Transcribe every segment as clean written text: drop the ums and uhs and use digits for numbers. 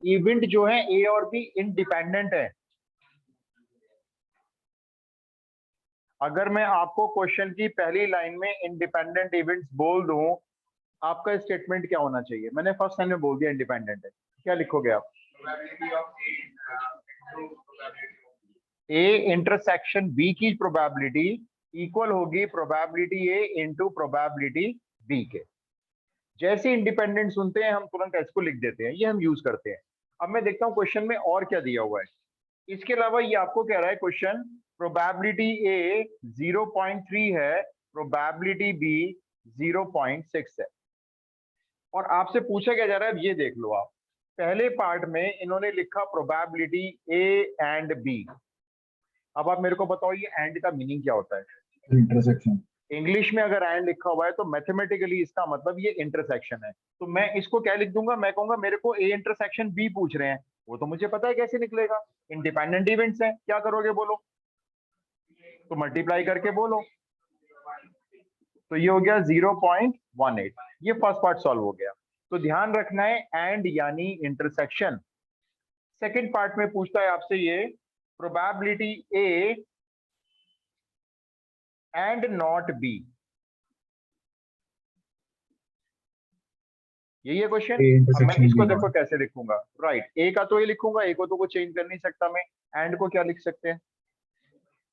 Event जो है ए और बी इंडिपेंडेंट है। अगर मैं आपको क्वेश्चन की पहली लाइन में इंडिपेंडेंट इवेंट्स बोल दूं, आपका स्टेटमेंट क्या होना चाहिए? मैंने फर्स्ट लाइन में बोल दिया इंडिपेंडेंट है, क्या लिखोगे आप? ए इंटरसेक्शन बी की प्रोबेबिलिटी इक्वल होगी probability A into probability B के। जैसे इंडिपेंडेंट सुनते हैं हम तुरंत एस को लिख देते हैं, ये हम यूज करते हैं। अब मैं देखता हूं क्वेश्चन में और क्या दिया हुआ है। इसके अलावा ये आपको कह रहा है क्वेश्चन, प्रोबेबिलिटी ए 0.3 है, प्रोबेबिलिटी बी 0.6 है, और आपसे पूछा क्या जा रहा है, अब ये देख लो आप। पहले पार्ट में इन्होंने लिखा प्रोबेबिलिटी ए एंड बी। अब आप मेरे को बताओ ये एंड का मीनिंग क्या होता है? इंटरसेक्शन। इंग्लिश में अगर एंड लिखा हुआ है तो मैथमेटिकली इसका मतलब ये इंटरसेक्शन है। तो मैं इसको क्या लिख दूंगा? मैं कहूंगा मेरे को ए इंटरसेक्शन बी पूछ रहे हैं, वो तो मुझे पता है कैसे निकलेगा, इंडिपेंडेंट इवेंट्स हैं। क्या करोगे बोलो? तो मल्टीप्लाई करके बोलो। तो ये हो गया 0.18। ये फर्स्ट पार्ट सॉल्व हो गया। तो ध्यान रखना है एंड यानी इंटरसेक्शन। सेकंड पार्ट में पूछता है आपसे ये, probability A and not be. यही है क्वेश्चन। अब मैं इंटरसेक्शन इसको बी। देखो कैसे लिखूंगा। राइट, ए का तो ये लिखूंगा, ए को तो कुछ चेंज कर नहीं सकता मैं। एंड को क्या लिख सकते हैं?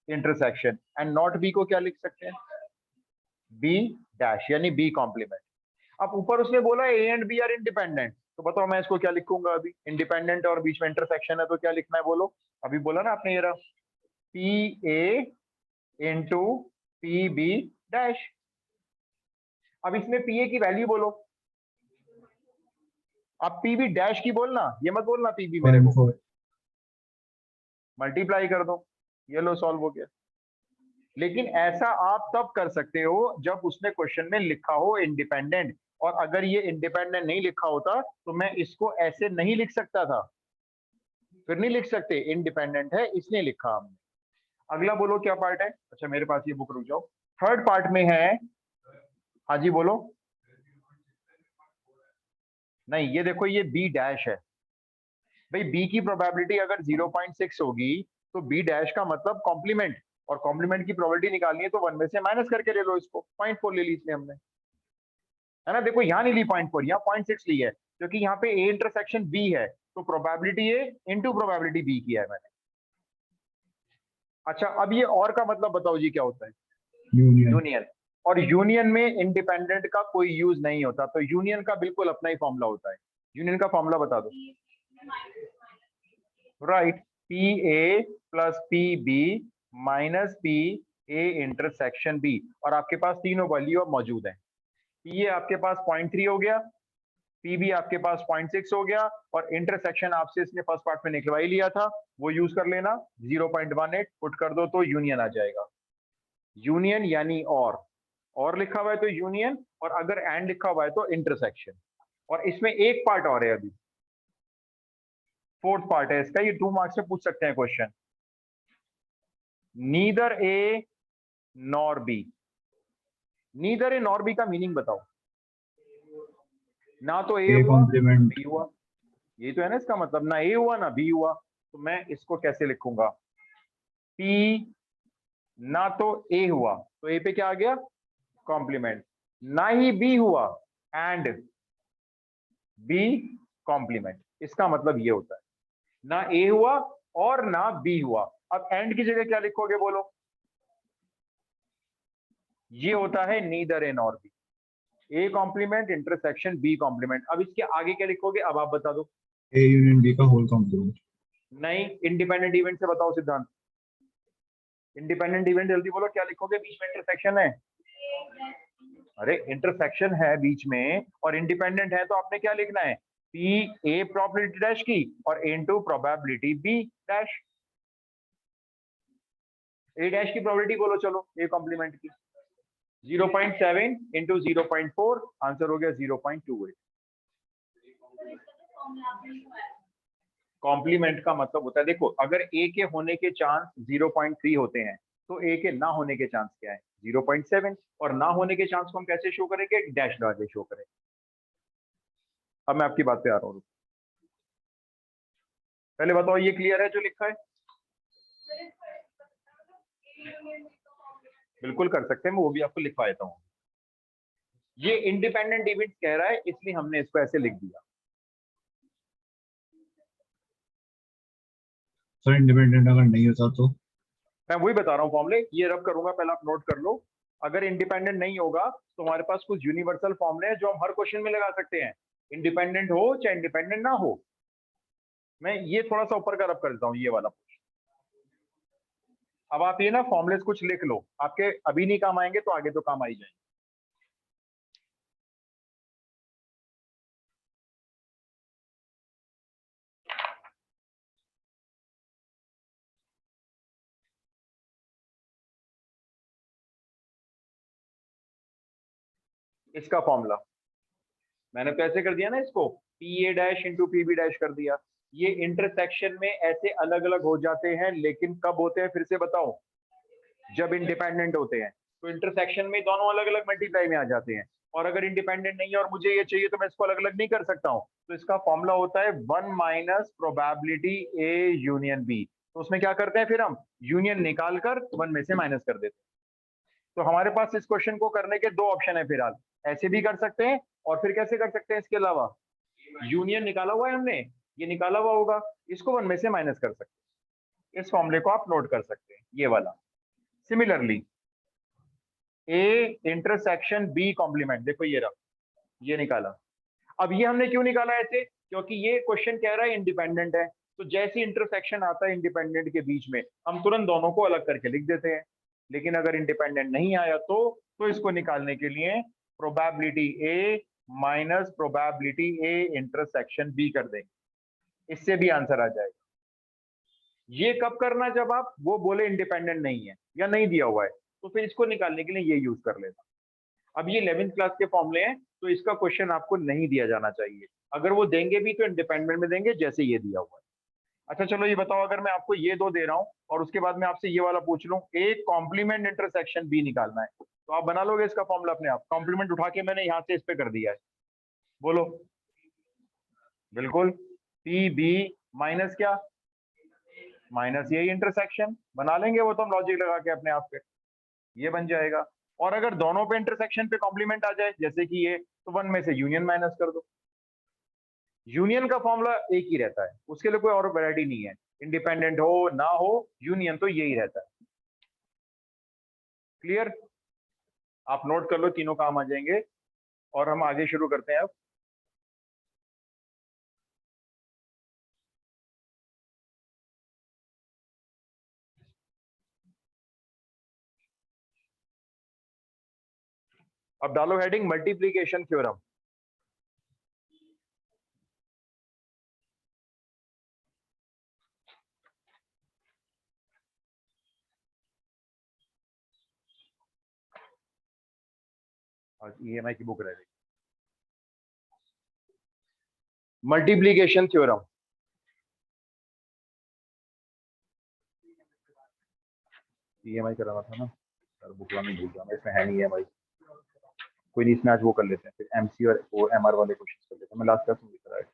इंटरसेक्शन। एंड नॉट बी को क्या लिख सकते हैं? बी डैश यानी बी कॉम्प्लीमेंट। अब ऊपर उसने बोला A and B are independent, तो बताओ मैं इसको क्या लिखूंगा? अभी इंडिपेंडेंट और बीच में इंटरसेक्शन है तो क्या लिखना है बोलो? अभी बोला ना आपने, ये रहा P A into P B dash. अब इसमें पी ए की वैल्यू बोलो। अब पी बी डैश की बोलना, ये मत बोलना पी बी मेरे को। 0.4। मल्टीप्लाई कर दो, ये लो सॉल्व हो गया। लेकिन ऐसा आप तब कर सकते हो जब उसने क्वेश्चन में लिखा हो इंडिपेंडेंट। और अगर ये इंडिपेंडेंट नहीं लिखा होता तो मैं इसको ऐसे नहीं लिख सकता था। फिर नहीं लिख सकते, इंडिपेंडेंट है इसलिए लिखा हमने। अगला बोलो क्या पार्ट है? अच्छा मेरे पास ये बुक, रुक जाओ। थर्ड पार्ट में है, हाँ जी बोलो। नहीं ये देखो, ये बी डैश है। भाई बी की प्रोबेबिलिटी अगर 0.6 होगी तो बी डैश का मतलब कॉम्प्लीमेंट, और कॉम्प्लीमेंट की प्रोबेबिलिटी निकालनी है तो 1 में से माइनस करके ले लो इसको। 0.4 ले ली इसलिए हमने, है ना। देखो यहाँ नहीं ली 0.4, यहाँ 0.6 ली है, क्योंकि यहाँ पे ए इंटरसेक्शन बी है, तो probability A into probability B किया है मैंने। अच्छा अब ये और का मतलब बताओ जी क्या होता है? यूनियन। यूनियन। और यूनियन में इंडिपेंडेंट का कोई यूज नहीं होता, तो यूनियन का बिल्कुल अपना ही फॉर्मूला होता है। यूनियन का फॉर्मूला बता दो। Right, P A plus P B minus P A intersection B. और आपके पास तीनों वैल्यू अब मौजूद है। पी ए आपके पास 0.3 हो गया, पी बी आपके पास 0.6 हो गया, और इंटरसेक्शन आपसे इसने फर्स्ट पार्ट में निकलवा ही लिया था, वो यूज कर लेना। 0.18 पुट कर दो तो यूनियन आ जाएगा। यूनियन यानी और लिखा हुआ है तो यूनियन, और अगर एंड लिखा हुआ है तो इंटरसेक्शन। और इसमें एक पार्ट और है अभी, फोर्थ पार्ट है इसका, ये 2 मार्क्स से पूछ सकते हैं question. Neither A nor B. Neither A nor B का मीनिंग बताओ। ना तो ए ए हुआ कॉम्प्लीमेंट। बी हुआ, यही तो है ना इसका मतलब, ना ए हुआ ना बी हुआ। तो मैं इसको कैसे लिखूंगा? पी, ना तो ए हुआ तो ए पे क्या आ गया? कॉम्प्लीमेंट। ना ही बी हुआ एंड बी कॉम्प्लीमेंट। इसका मतलब ये होता है, ना ए हुआ और ना बी हुआ। अब एंड की जगह क्या लिखोगे बोलो? ये होता है neither A nor B. A complement intersection B complement. अब इसके आगे क्या लिखोगे? अब आप बता दो। ए यूनियन बी का होल कॉम्प्लीमेंट। नहीं, इंडिपेंडेंट इवेंट से बताओ सिद्धांत। इंडिपेंडेंट इवेंट जल्दी बोलो, क्या लिखोगे? बीच में इंटरसेक्शन है। अरे इंटरसेक्शन है बीच में और इंडिपेंडेंट है, तो आपने क्या लिखना है? पी ए प्रोबेबिलिटी डैश की और इनटू प्रोबेबिलिटी बी डैश। ए डैश की प्रोबेबिलिटी बोलो चलो, ए कॉम्प्लीमेंट की। 0.7 इंटू 0.4, आंसर हो गया 0.28। कॉम्प्लीमेंट का मतलब होता है, देखो अगर ए के होने के चांस 0.3 होते हैं तो ए के ना होने के चांस क्या है? 0.7। और ना होने के चांस को हम कैसे शो करेंगे? डैश लगा के शो करेंगे। अब मैं आपकी बात पे आ रहा हूँ। पहले बताओ ये क्लियर है जो लिखा है? बिल्कुल कर सकते हैं, मैं वो भी आपको लिखवा देता हूँ। ये इंडिपेंडेंट इवेंट कह रहा है इसलिए हमने इसको ऐसे लिख दिया। सर इंडिपेंडेंट अगर नहीं होता तो? मैं वही बता रहा हूँ फॉर्मूले, ये रब करूंगा, पहले आप नोट कर लो। अगर इंडिपेंडेंट नहीं होगा तो हमारे पास कुछ यूनिवर्सल फॉर्मूले हैं जो हम हर क्वेश्चन में लगा सकते हैं, इंडिपेंडेंट हो चाहे इंडिपेंडेंट ना हो। मैं ये थोड़ा सा ऊपर का रब कर देता हूँ, ये वाला। अब आप ये ना फॉर्मुलेस कुछ लिख लो, आपके अभी नहीं काम आएंगे तो आगे तो काम आई जाएंगे। इसका फॉर्मूला मैंने तो ऐसे कर दिया ना, इसको P A dash into P B dash कर दिया। ये इंटरसेक्शन में ऐसे अलग अलग हो जाते हैं, लेकिन कब होते हैं फिर से बताओ? जब इंडिपेंडेंट होते हैं। तो इंटरसेक्शन में दोनों अलग अलग मल्टीप्लाई में आ जाते हैं। और अगर इंडिपेंडेंट नहीं है और मुझे ये चाहिए तो मैं इसको अलग अलग नहीं कर सकता हूँ। तो इसका फॉर्मूला होता है 1 minus probability A union B. तो उसमें क्या करते हैं फिर हम यूनियन निकाल कर 1 में से माइनस कर देते हैं। तो हमारे पास इस क्वेश्चन को करने के दो ऑप्शन है फिलहाल, ऐसे भी कर सकते हैं और फिर कैसे कर सकते हैं, इसके अलावा यूनियन निकाला हुआ है हमने, ये निकाला हुआ होगा, इसको 1 में से माइनस कर सकते हैं। इस फॉर्मूले को आप नोट कर सकते हैं, ये वाला। Similarly A intersection B complement, देखो ये रहा, ये निकाला। अब ये हमने क्यों निकाला ऐसे? क्योंकि ये क्वेश्चन कह रहा है इंडिपेंडेंट है, तो जैसे इंटरसेक्शन आता है इंडिपेंडेंट के बीच में हम तुरंत दोनों को अलग करके लिख देते हैं। लेकिन अगर इंडिपेंडेंट नहीं आया तो इसको निकालने के लिए probability A minus probability A intersection B कर देंगे, इससे भी आंसर आ जाएगा। ये कब करना? जब आप वो बोले इंडिपेंडेंट नहीं है या नहीं दिया हुआ है, तो फिर इसको निकालने के लिए ये यूज कर लेना। अब ये 11th क्लास के फॉर्मूले हैं, तो इसका क्वेश्चन आपको नहीं दिया जाना चाहिए। अगर वो देंगे भी तो इंडिपेंडेंट में देंगे जैसे ये दिया हुआ है। अच्छा चलो ये बताओ, अगर मैं आपको ये दो दे रहा हूं और उसके बाद मैं आपसे ये वाला पूछ लूं, एक कॉम्प्लीमेंट इंटरसेक्शन बी निकालना है, तो आप बना लोगे इसका फॉर्मूला अपने आप? कॉम्प्लीमेंट उठा के मैंने यहां से इस पे कर दिया है, बोलो। बिल्कुल, पी बी माइनस क्या? माइनस यही इंटरसेक्शन बना लेंगे, वो तो हम लॉजिक लगा के अपने आप पे, ये बन जाएगा। और अगर दोनों पे इंटरसेक्शन पे कॉम्प्लीमेंट आ जाए जैसे कि ये, तो 1 में से यूनियन माइनस कर दो। यूनियन का फॉर्मूला एक ही रहता है, उसके लिए कोई और वैरायटी नहीं है, इंडिपेंडेंट हो ना हो यूनियन तो यही रहता है। क्लियर? आप नोट कर लो, तीनों काम आ जाएंगे। और हम आगे शुरू करते हैं अब डालो हेडिंग मल्टीप्लीकेशन थ्योरम। आज ईएमआई की बुक रह गई। मल्टीप्लीकेशन थ्योरम, ईएमआई कराना था ना सर, बुक लाने भूल गया मैं, इसमें है नहीं ईएमआई। कोई नहीं, इसमें आज वो कर लेते हैं, फिर एमसी और वो एमआर वाले क्वेश्चन कर लेते हैं। मैं लास्ट क्लास में लिख रहा है।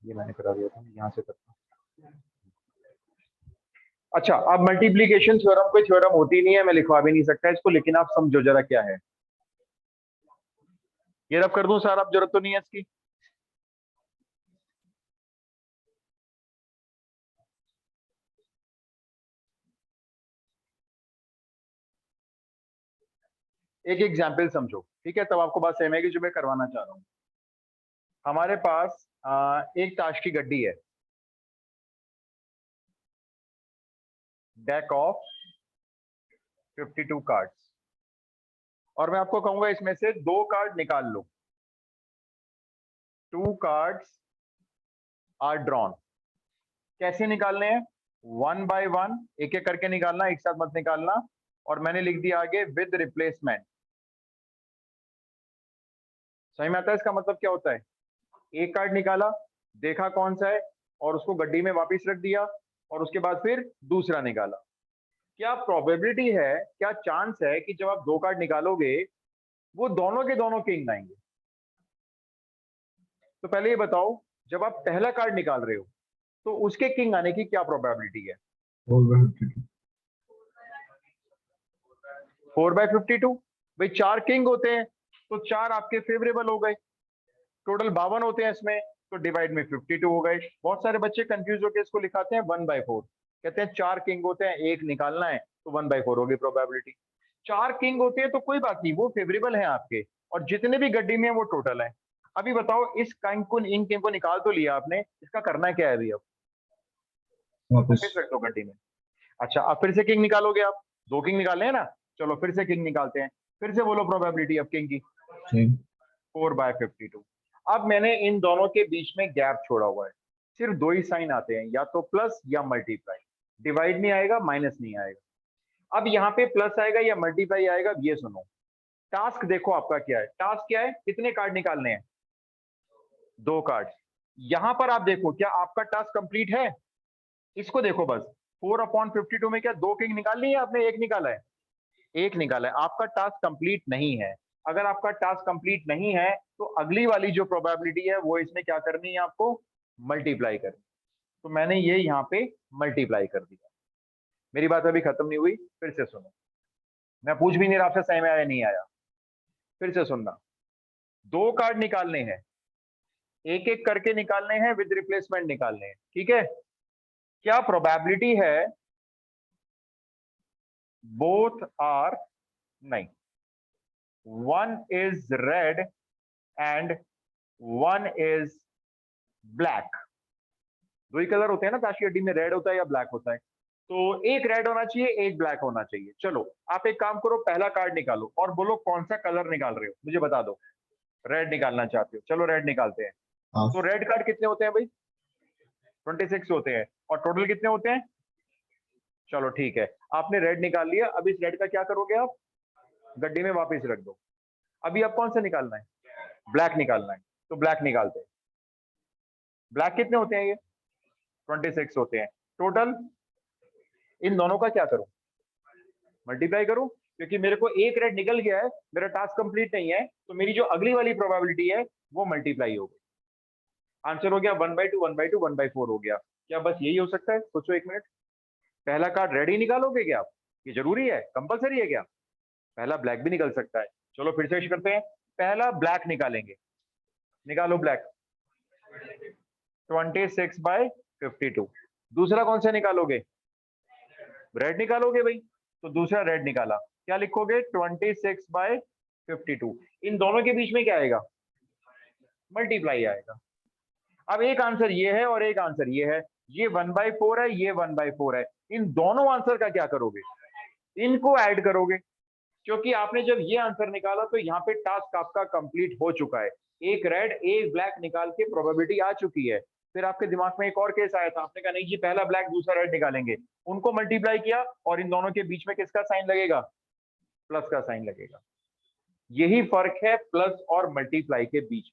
ये मैंने करा दिया था, यहाँ से करता हूँ। अच्छा, अब मल्टीप्लीकेशन थ्योरम कोई थ्योरम होती नहीं है, मैं लिखवा भी नहीं सकता इसको, लेकिन आप समझो जरा क्या है। ये रब कर दूं सर, अब जरूरत तो नहीं है इसकी। एक एग्जाम्पल समझो, ठीक है, तब आपको बात समझ आएगी जो मैं करवाना चाह रहा हूँ। हमारे पास एक ताश की गड्डी है, डेक ऑफ 52 कार्ड्स, और मैं आपको कहूंगा इसमें से 2 कार्ड निकाल लो। 2 कार्ड्स आर ड्रॉन। कैसे निकालने हैं? 1 बाय 1, एक एक करके निकालना, एक साथ मत निकालना। और मैंने लिख दिया आगे विद रिप्लेसमेंट। समझ में आता है इसका मतलब क्या होता है? एक कार्ड निकाला, देखा कौन सा है, और उसको गड्डी में वापस रख दिया, और उसके बाद फिर दूसरा निकाला। क्या प्रोबेबिलिटी है, क्या चांस है कि जब आप 2 कार्ड निकालोगे वो दोनों के दोनों किंग आएंगे? तो पहले ये बताओ, जब आप पहला कार्ड निकाल रहे हो तो उसके किंग आने की क्या प्रोबेबिलिटी है? 4/52। 4/52। भाई 4 किंग होते हैं तो 4 आपके फेवरेबल हो गए, टोटल 52 होते हैं इसमें, तो डिवाइड में 52 हो गए। बहुत सारे बच्चे कंफ्यूज होकर इसको लिखाते हैं 1/4, कहते हैं 4 किंग होते हैं, एक निकालना है, तो 1/4 होगी प्रोबेबिलिटी। 4 किंग होते हैं तो कोई बात नहीं, वो फेवरेबल है आपके, और जितने भी गड्डी में है वो टोटल है। अभी बताओ, इस किंग को, इन किंग को निकाल तो लिया आपने, इसका करना क्या है अभी? अब वापस। वापस रख दो गड्डी में। अच्छा, अब फिर से किंग निकालोगे आप, 2 किंग निकालने हैं ना, चलो फिर से किंग निकालते हैं, फिर से बोलो प्रोबेबिलिटी अब किंग की। सेम। 4/52। अब मैंने इन दोनों के बीच में गैप छोड़ा हुआ है, सिर्फ 2 ही साइन आते हैं, या तो प्लस या मल्टीप्लाई, डिवाइड नहीं आएगा, माइनस नहीं आएगा। अब यहाँ पे प्लस आएगा या मल्टीप्लाई आएगा, ये सुनो। टास्क देखो आपका क्या है, टास्क क्या है, कितने कार्ड निकालने हैं? 2 कार्ड। यहां पर आप देखो, क्या आपका टास्क कंप्लीट है? इसको देखो बस, 4/52 में क्या 2 किंग निकालनी है आपने? एक निकाला है, एक निकाला है, आपका टास्क कंप्लीट नहीं है। अगर आपका टास्क कंप्लीट नहीं है तो अगली वाली जो प्रोबेबिलिटी है वो इसमें क्या करनी है आपको? मल्टीप्लाई करनी। तो मैंने ये यहाँ पे मल्टीप्लाई कर दिया। मेरी बात अभी खत्म नहीं हुई, फिर से सुनो, मैं पूछ भी नहीं रहा आपसे सही में आया नहीं आया, फिर से सुनना। 2 कार्ड निकालने हैं, एक एक करके निकालने हैं, विद रिप्लेसमेंट निकालने हैं, ठीक है? क्या प्रोबेबिलिटी है बोथ आर, नहीं, 1 is red and 1 is black. 2 he colour होते हैं ना ताश की अड्डी में, रेड होता है या ब्लैक होता है, तो एक रेड होना चाहिए, एक ब्लैक होना चाहिए। चलो आप एक काम करो, पहला कार्ड निकालो और बोलो कौन सा कलर निकाल रहे हो, मुझे बता दो। रेड निकालना चाहते हो, चलो रेड निकालते हैं। तो हाफ। रेड कार्ड कितने होते हैं भाई? 26 होते हैं, और टोटल कितने होते हैं? चलो ठीक है, आपने रेड निकाल लिया, अब इस रेड का क्या करोगे आप? गड्डी में वापस रख दो। अभी आप कौन सा निकालना है? ब्लैक निकालना है, तो ब्लैक निकालते हैं। ब्लैक कितने होते हैं ये? 26 होते हैं टोटल। इन दोनों का क्या करूं? मल्टीप्लाई करूं, क्योंकि मेरे को एक रेड निकल गया है, मेरा टास्क कंप्लीट नहीं है, तो मेरी जो अगली वाली प्रोबेबिलिटी है वो मल्टीप्लाई हो गई। आंसर हो गया 1/2, 1/2, 1/4 हो गया। क्या बस यही हो सकता है? सोचो एक मिनट। पहला कार्ड रेड ही निकालोगे क्या आप? ये जरूरी है, कंपलसरी है क्या? पहला ब्लैक भी निकल सकता है। चलो फिर से करते हैं, पहला ब्लैक निकालेंगे, निकालो ब्लैक। 26/52। दूसरा कौन सा निकालोगे? रेड निकालोगे भाई, तो दूसरा रेड निकाला, क्या लिखोगे? 26/52। इन दोनों के बीच में क्या आएगा? मल्टीप्लाई आएगा। अब एक आंसर ये है और एक आंसर ये है, ये 1/4 है, ये 1/4 है, इन दोनों आंसर का क्या करोगे? इनको ऐड करोगे, क्योंकि आपने जब ये आंसर निकाला तो यहाँ पे टास्क आपका कंप्लीट हो चुका है। एक रेड एक ब्लैक निकाल के प्रोबेबिलिटी आ चुकी है। फिर आपके दिमाग में एक और केस आया था, आपने कहा नहीं जी पहला ब्लैक दूसरा रेड निकालेंगे, उनको मल्टीप्लाई किया और इन दोनों के बीच में किसका साइन लगेगा? प्लस का साइन लगेगा। यही फर्क है प्लस और मल्टीप्लाई के बीच।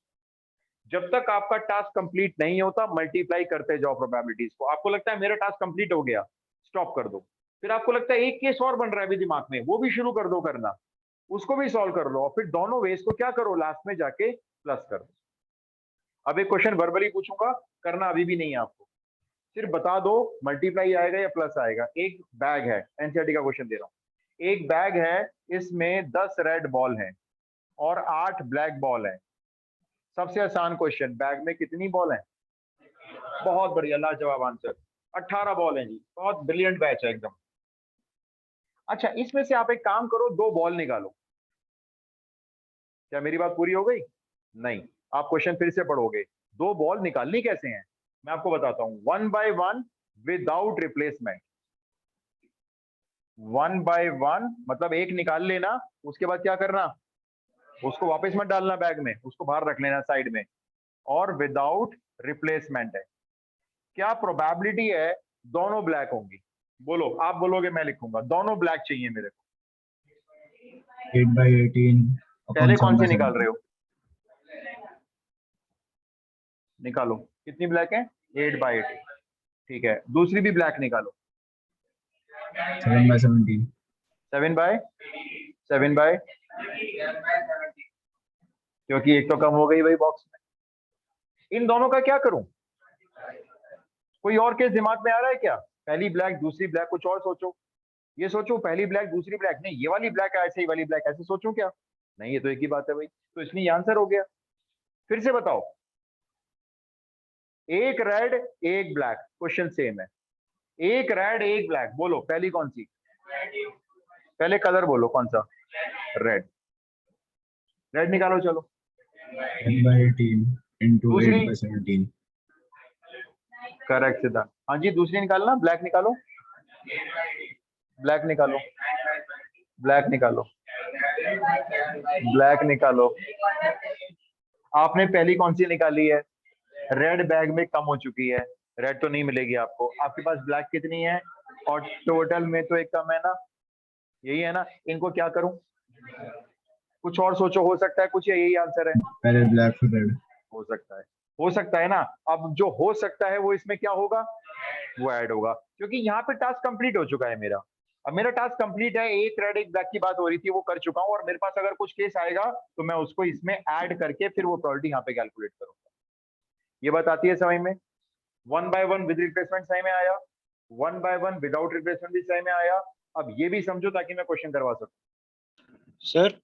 जब तक आपका टास्क कंप्लीट नहीं होता, मल्टीप्लाई करते जाओ प्रोबेबिलिटीज को। आपको लगता है मेरा टास्क कंप्लीट हो गया, स्टॉप कर दो। फिर आपको लगता है एक केस और बन रहा है अभी दिमाग में, वो भी शुरू कर दो करना, उसको भी सॉल्व कर लो, और फिर दोनों वेज को क्या करो, लास्ट में जाके प्लस कर दो। अब एक क्वेश्चन वर्बली पूछूंगा, करना अभी भी नहीं है आपको, सिर्फ बता दो मल्टीप्लाई आएगा या प्लस आएगा। एक बैग है, एनसीईआरटी का क्वेश्चन दे रहा हूं, एक बैग है, इसमें 10 रेड बॉल हैं और 8 ब्लैक बॉल हैं। सबसे आसान क्वेश्चन, बैग में कितनी बॉल है? बहुत बढ़िया, लाजवाब आंसर, 18 बॉल है जी, बहुत ब्रिलियंट बैच है एकदम। अच्छा, इसमें से आप एक काम करो, 2 बॉल निकालो। क्या मेरी बात पूरी हो गई? नहीं, आप क्वेश्चन फिर से पढ़ोगे। 2 बॉल निकालनी कैसे हैं, मैं आपको बताता हूं। 1/1 विदाउट रिप्लेसमेंट। 1/1 मतलब एक निकाल लेना, उसके बाद क्या करना? उसको वापस मत डालना बैग में, उसको बाहर रख लेना साइड में। और विदाउट रिप्लेसमेंट है। क्या प्रोबेबिलिटी है दोनों ब्लैक होंगी? बोलो, आप बोलोगे मैं लिखूंगा, दोनों ब्लैक चाहिए मेरे को। 8/18 पहले अपॉन कौन सी 7/17। निकाल रहे हो? निकालो, कितनी ब्लैक है? 8/18। ठीक है, दूसरी भी ब्लैक निकालो। 7/17. 7/7 क्योंकि एक तो कम हो गई भाई बॉक्स में। इन दोनों का क्या करूं? कोई और केस दिमाग में आ रहा है क्या? पहली ब्लैक दूसरी ब्लैक, कुछ और सोचो। ये सोचो पहली ब्लैक दूसरी ब्लैक, नहीं ये वाली ब्लैक ऐसे ही वाली ब्लैक ऐसे सोचूं क्या? नहीं, ये तो एक ही बात है भाई, तो इसमें ये आंसर हो गया। फिर से बताओ, एक रेड एक ब्लैक, क्वेश्चन सेम है। एक रेड एक ब्लैक, बोलो पहली कौन सी? पहले कलर बोलो कौन सा? रेड। रेड निकालो चलो। 10/18 into दूसरी? 8/17. करेक्ट सिद्धांत। हाँ जी, दूसरी निकालना, ब्लैक निकालो। ब्लैक निकालो, ब्लैक निकालो, ब्लैक निकालो। आपने पहली कौन सी निकाली है? रेड बैग में कम हो चुकी है, रेड तो नहीं मिलेगी आपको। आपके पास ब्लैक कितनी है? और टोटल में तो एक कम है ना, यही है ना। इनको क्या करूं? कुछ और सोचो, हो सकता है कुछ यही आंसर है। पहले ब्लैक फिर रेड. हो सकता है, हो सकता है ना। अब जो हो सकता है वो इसमें क्या होगा? वो ऐड होगा, क्योंकि यहाँ पे टास्क कंप्लीट हो चुका है मेरा। अब मेरा टास्क कंप्लीट है, एक रेड एक ब्लैक की बात हो रही थी वो कर चुका हूँ, और मेरे पास अगर कुछ केस आएगा तो मैं उसको इसमें ऐड करके फिर वो प्रोबेबिलिटी यहाँ पे कैलकुलेट करूंगा। ये बात आती है समझ में? 1/1 विद रिप्लेसमेंट सही में आया, 1/1 विदाउट रिप्लेसमेंट भी सही में आया। अब ये भी समझो ताकि मैं क्वेश्चन करवा सकूं। सर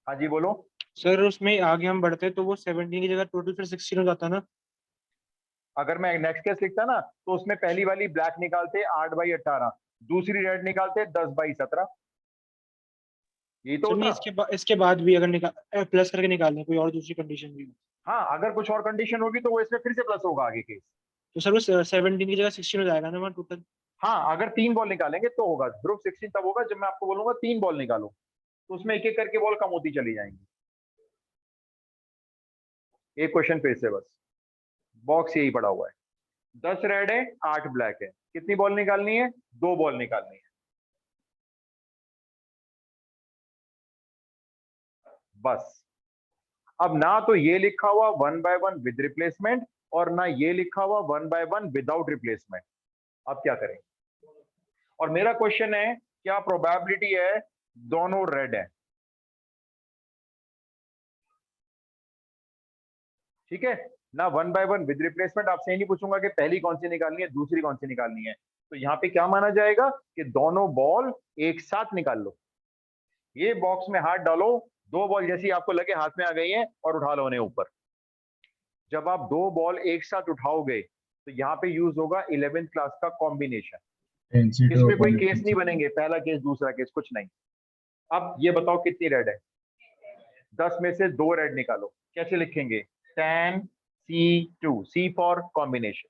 हाँ जी बोलो। सर उसमें आगे हम बढ़ते तो वो 17 की जगह टोटल फिर 16 हो जाता ना। अगर मैं नेक्स्ट केस लिखता ना तो उसमें पहली वाली ब्लैक निकालते 8/18, दूसरी रेड निकालते 10/17, यही तो सर नहीं, होता। इसके बाद भी अगर निकाल प्लस करके निकालने कोई और दूसरी कंडीशन भी हो, हाँ, अगर कुछ और कंडीशन होगी तो वो इसमें फिर से प्लस होगा आगे केस। तो सर वो 17 की जगह 16 हो जाएगा ना वहाँ टोटल। हाँ, अगर 3 बॉल निकालेंगे तो होगा। ध्रुव 16 तब होगा जब मैं आपको बोलूंगा 3 बॉल निकालो, तो उसमें एक एक करके बॉल कम होती चली जाएंगी। एक क्वेश्चन फिर से, बस बॉक्स यही पड़ा हुआ है। 10 रेड है 8 ब्लैक है, कितनी बॉल निकालनी है? 2 बॉल निकालनी है बस। अब ना तो ये लिखा हुआ 1/1 विद रिप्लेसमेंट और ना ये लिखा हुआ 1/1 विदाउट रिप्लेसमेंट। अब क्या करें? और मेरा क्वेश्चन है क्या प्रोबेबिलिटी है दोनों रेड है? ठीक है ना, 1/1 विद रिप्लेसमेंट आपसे ये नहीं पूछूंगा कि पहली कौन सी निकालनी है दूसरी कौन सी निकालनी है। तो यहाँ पे क्या माना जाएगा कि दोनों बॉल एक साथ निकाल लो। ये बॉक्स में हाथ डालो, 2 बॉल जैसी आपको लगे हाथ में आ गई हैं और उठा लो उन्हें ऊपर। जब आप 2 बॉल एक साथ उठाओगे तो यहाँ पे यूज होगा 11th क्लास का कॉम्बिनेशन। 10C2 इसमें कोई upon केस 10C. नहीं बनेंगे, पहला केस दूसरा केस कुछ नहीं। अब ये बताओ कितनी रेड है? 10 में से 2 रेड निकालो, कैसे लिखेंगे? 10C2, C for combination.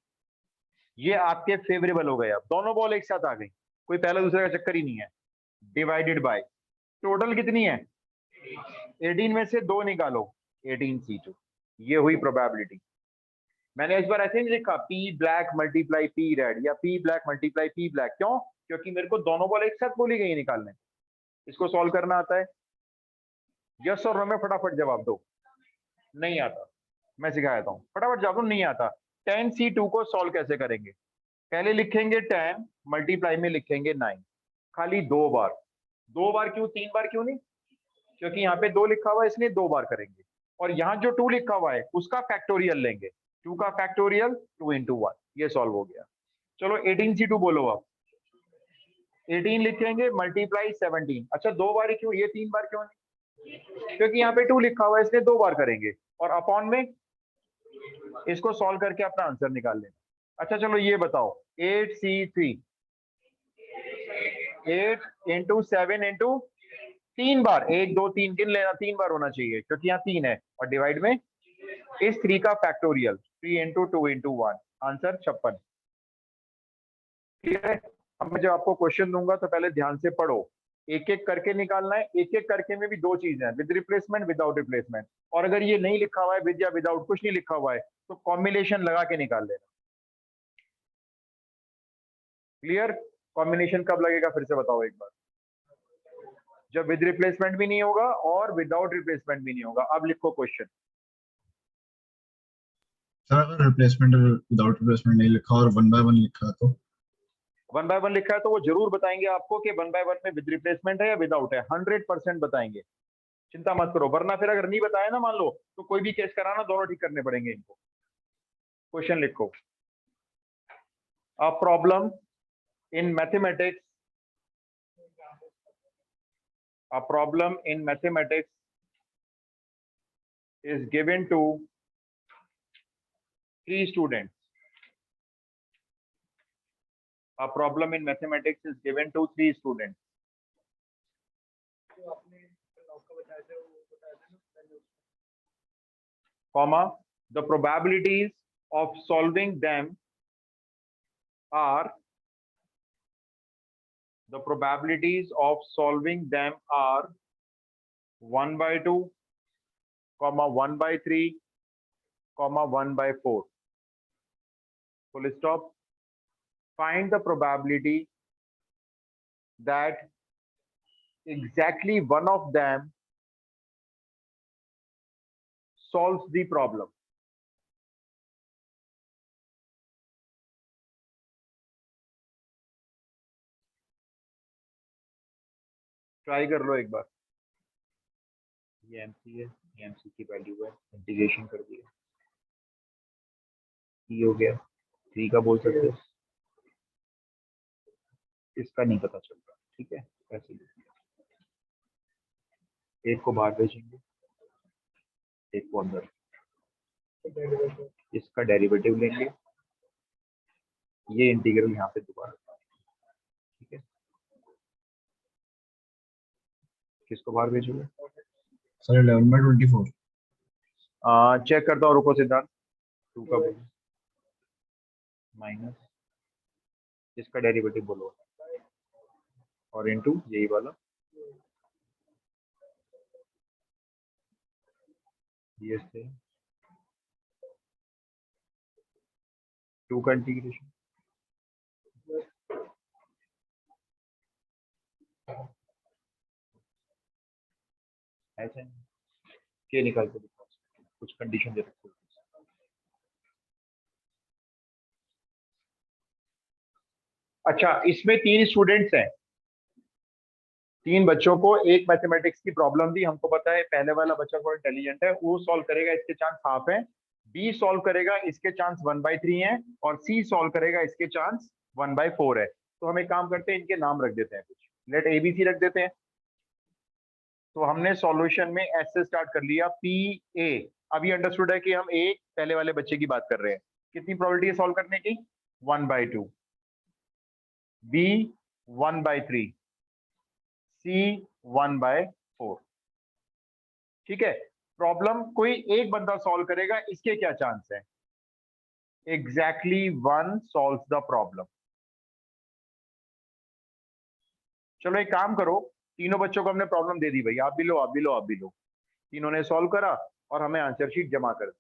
ये आपके फेवरेबल हो गए, अब दोनों बॉल एक साथ आ गई, कोई पहला दूसरे का चक्कर ही नहीं है। डिवाइडेड बाय टोटल कितनी है? 18 में से 2 निकालो, 18C2। ये हुई प्रोबेबिलिटी। मैंने इस बार ऐसे नहीं लिखा P black multiply P red या P black multiply P black, क्यों? क्योंकि मेरे को दोनों बॉल एक साथ बोली गई निकालने। इसको सॉल्व करना आता है? यस और नो में फटाफट जवाब दो। नहीं आता, मैं सिखाया था, फटाफट जवाब दो। नहीं आता। 10C2 को सॉल्व कैसे करेंगे? पहले लिखेंगे 10, मल्टीप्लाई में लिखेंगे 9, खाली 2 बार। 2 बार क्यों, 3 बार क्यों नहीं? क्योंकि यहाँ पे 2 लिखा हुआ है इसलिए 2 बार करेंगे। और यहाँ जो 2 लिखा हुआ है उसका फैक्टोरियल लेंगे, 2 का फैक्टोरियल 2 into 1। ये सॉल्व हो गया। चलो 18C2 बोलो आप। 18 लिखेंगे मल्टीप्लाई 17। अच्छा 2 बार क्यों, ये 3 बार क्यों नहीं? क्योंकि यहाँ पे 2 लिखा हुआ है इसलिए 2 बार करेंगे, और अपॉन में इसको सॉल्व करके अपना आंसर निकाल लेना। अच्छा चलो ये बताओ 8C3, 8 into 7 into 3 बार, 1 2 3 गिन लेना, 3 बार होना चाहिए क्योंकि यहाँ 3 है, और डिवाइड में इस 3 का फैक्टोरियल 3 into 2 into 1, आंसर 56। ठीक है। अब मैं जब आपको क्वेश्चन दूंगा तो पहले ध्यान से पढ़ो, एक एक करके निकालना है। एक एक करके में भी 2 चीजें हैं, विद रिप्लेसमेंट विदाउट रिप्लेसमेंट। और अगर ये नहीं लिखा हुआ है विद या विदाउट, कुछ नहीं लिखा हुआ है, तो कॉम्बिनेशन लगा के निकाल लेना। क्लियर? कॉम्बिनेशन कब लगेगा फिर से बताओ एक बार? जब विद रिप्लेसमेंट भी नहीं होगा और विदाउट रिप्लेसमेंट भी नहीं होगा। अब लिखो क्वेश्चन। सर अगर रिप्लेसमेंट विदाउट रिप्लेसमेंट नहीं लिखा और 1/1 लिखा तो 1 by 1 लिखा है तो वो जरूर बताएंगे आपको कि 1 by 1 में विद रिप्लेसमेंट है या विदाउट है, 100% बताएंगे, चिंता मत करो। वरना फिर अगर नहीं बताया ना मान लो, तो कोई भी केस कराना, दोनों ठीक करने पड़ेंगे इनको। क्वेश्चन लिखो, a problem in mathematics, a problem in mathematics is given to 3 students. A problem in mathematics is given to 3 students. Comma, the probabilities of solving them are, the probabilities of solving them are 1 by 2, comma 1 by 3, comma 1 by 4. Full stop. Find the probability that exactly one of them solves the problem. Try कर लो एक बार। ये MC है, ये MC की value है, integration कर दिया, ई हो गया, 3 का बोल सकते हो, इसका नहीं पता चल रहा, ठीक है, ऐसे ही एक को बाहर भेजेंगे, एक को अंदर, इसका डेरिवेटिव लेंगे, ये इंटीग्रल यहाँ पे दोबारा, ठीक है, किसको बाहर भेजोगे? सर 11/24। चेक करता हूँ, रुको सिद्धार्थ, 2 का बोलो माइनस, इसका डेरिवेटिव बोलो, और इनटू यही वाला, ये से 2 का इंटीग्रेशन, ऐसे के निकाल के दिखाओ, कुछ कंडीशन दे रखो। अच्छा, इसमें 3 स्टूडेंट्स हैं, 3 बच्चों को एक मैथमेटिक्स की प्रॉब्लम दी, हमको पता है पहले वाला बच्चा थोड़ा इंटेलिजेंट है, वो सॉल्व करेगा, इसके चांस हाफ है, बी सॉल्व करेगा, इसके चांस 1/3 हैं, और सी सॉल्व करेगा, इसके चांस 1/4 है। तो हम एक काम करते हैं, इनके नाम रख देते हैं कुछ, लेट एबीसी रख देते हैं। तो हमने सॉल्यूशन में एस से स्टार्ट कर लिया, पी ए, अभी अंडरस्टूड है कि हम ए पहले वाले बच्चे की बात कर रहे हैं। कितनी प्रोबेबिलिटी है सॉल्व करने की? 1/2, बी 1/3, सी 1/4, ठीक है। प्रॉब्लम कोई एक बंदा सॉल्व करेगा, इसके क्या चांस है? Exactly 1 solve the problem. चलो एक काम करो, तीनों बच्चों को हमने प्रॉब्लम दे दी भाई, आप भी लो, आप भी लो, आप भी लो, तीनों ने सॉल्व करा और हमें आंसर शीट जमा कर दी।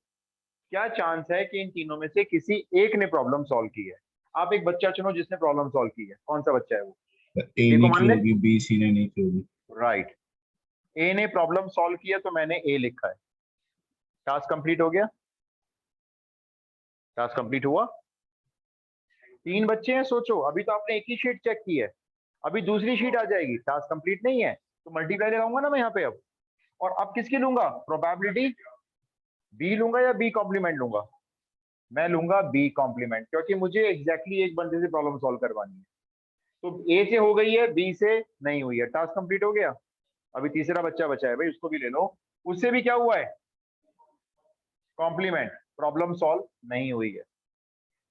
क्या चांस है कि इन तीनों में से किसी एक ने प्रॉब्लम सॉल्व की है? आप एक बच्चा चुनो जिसने प्रॉब्लम सॉल्व की है, कौन सा बच्चा है वो? ए देखो ने मान की ले, होगी, बी सी ने नहीं की होगी। राइट, ए ने प्रॉब्लम सॉल्व किया तो मैंने ए लिखा है, टास्क कंप्लीट हो गया, टास्क कंप्लीट हुआ। 3 बच्चे हैं, सोचो, अभी तो आपने एक ही शीट चेक की है, अभी दूसरी शीट आ जाएगी, टास्क कंप्लीट नहीं है, तो मल्टीप्लाई लगाऊंगा ना मैं यहाँ पे अब, और अब किसकी लूंगा? प्रोबेबिलिटी बी लूंगा या बी कॉम्प्लीमेंट लूंगा? मैं लूंगा बी कॉम्प्लीमेंट, क्योंकि मुझे एग्जैक्टली एक बंदे से प्रॉब्लम सॉल्व करवानी है। तो ए से हो गई है, बी से नहीं हुई है, टास्क कंप्लीट हो गया। अभी तीसरा बच्चा बचा है भाई, उसको भी ले लो, उससे भी क्या हुआ है? कॉम्प्लीमेंट, प्रॉब्लम सॉल्व नहीं हुई है,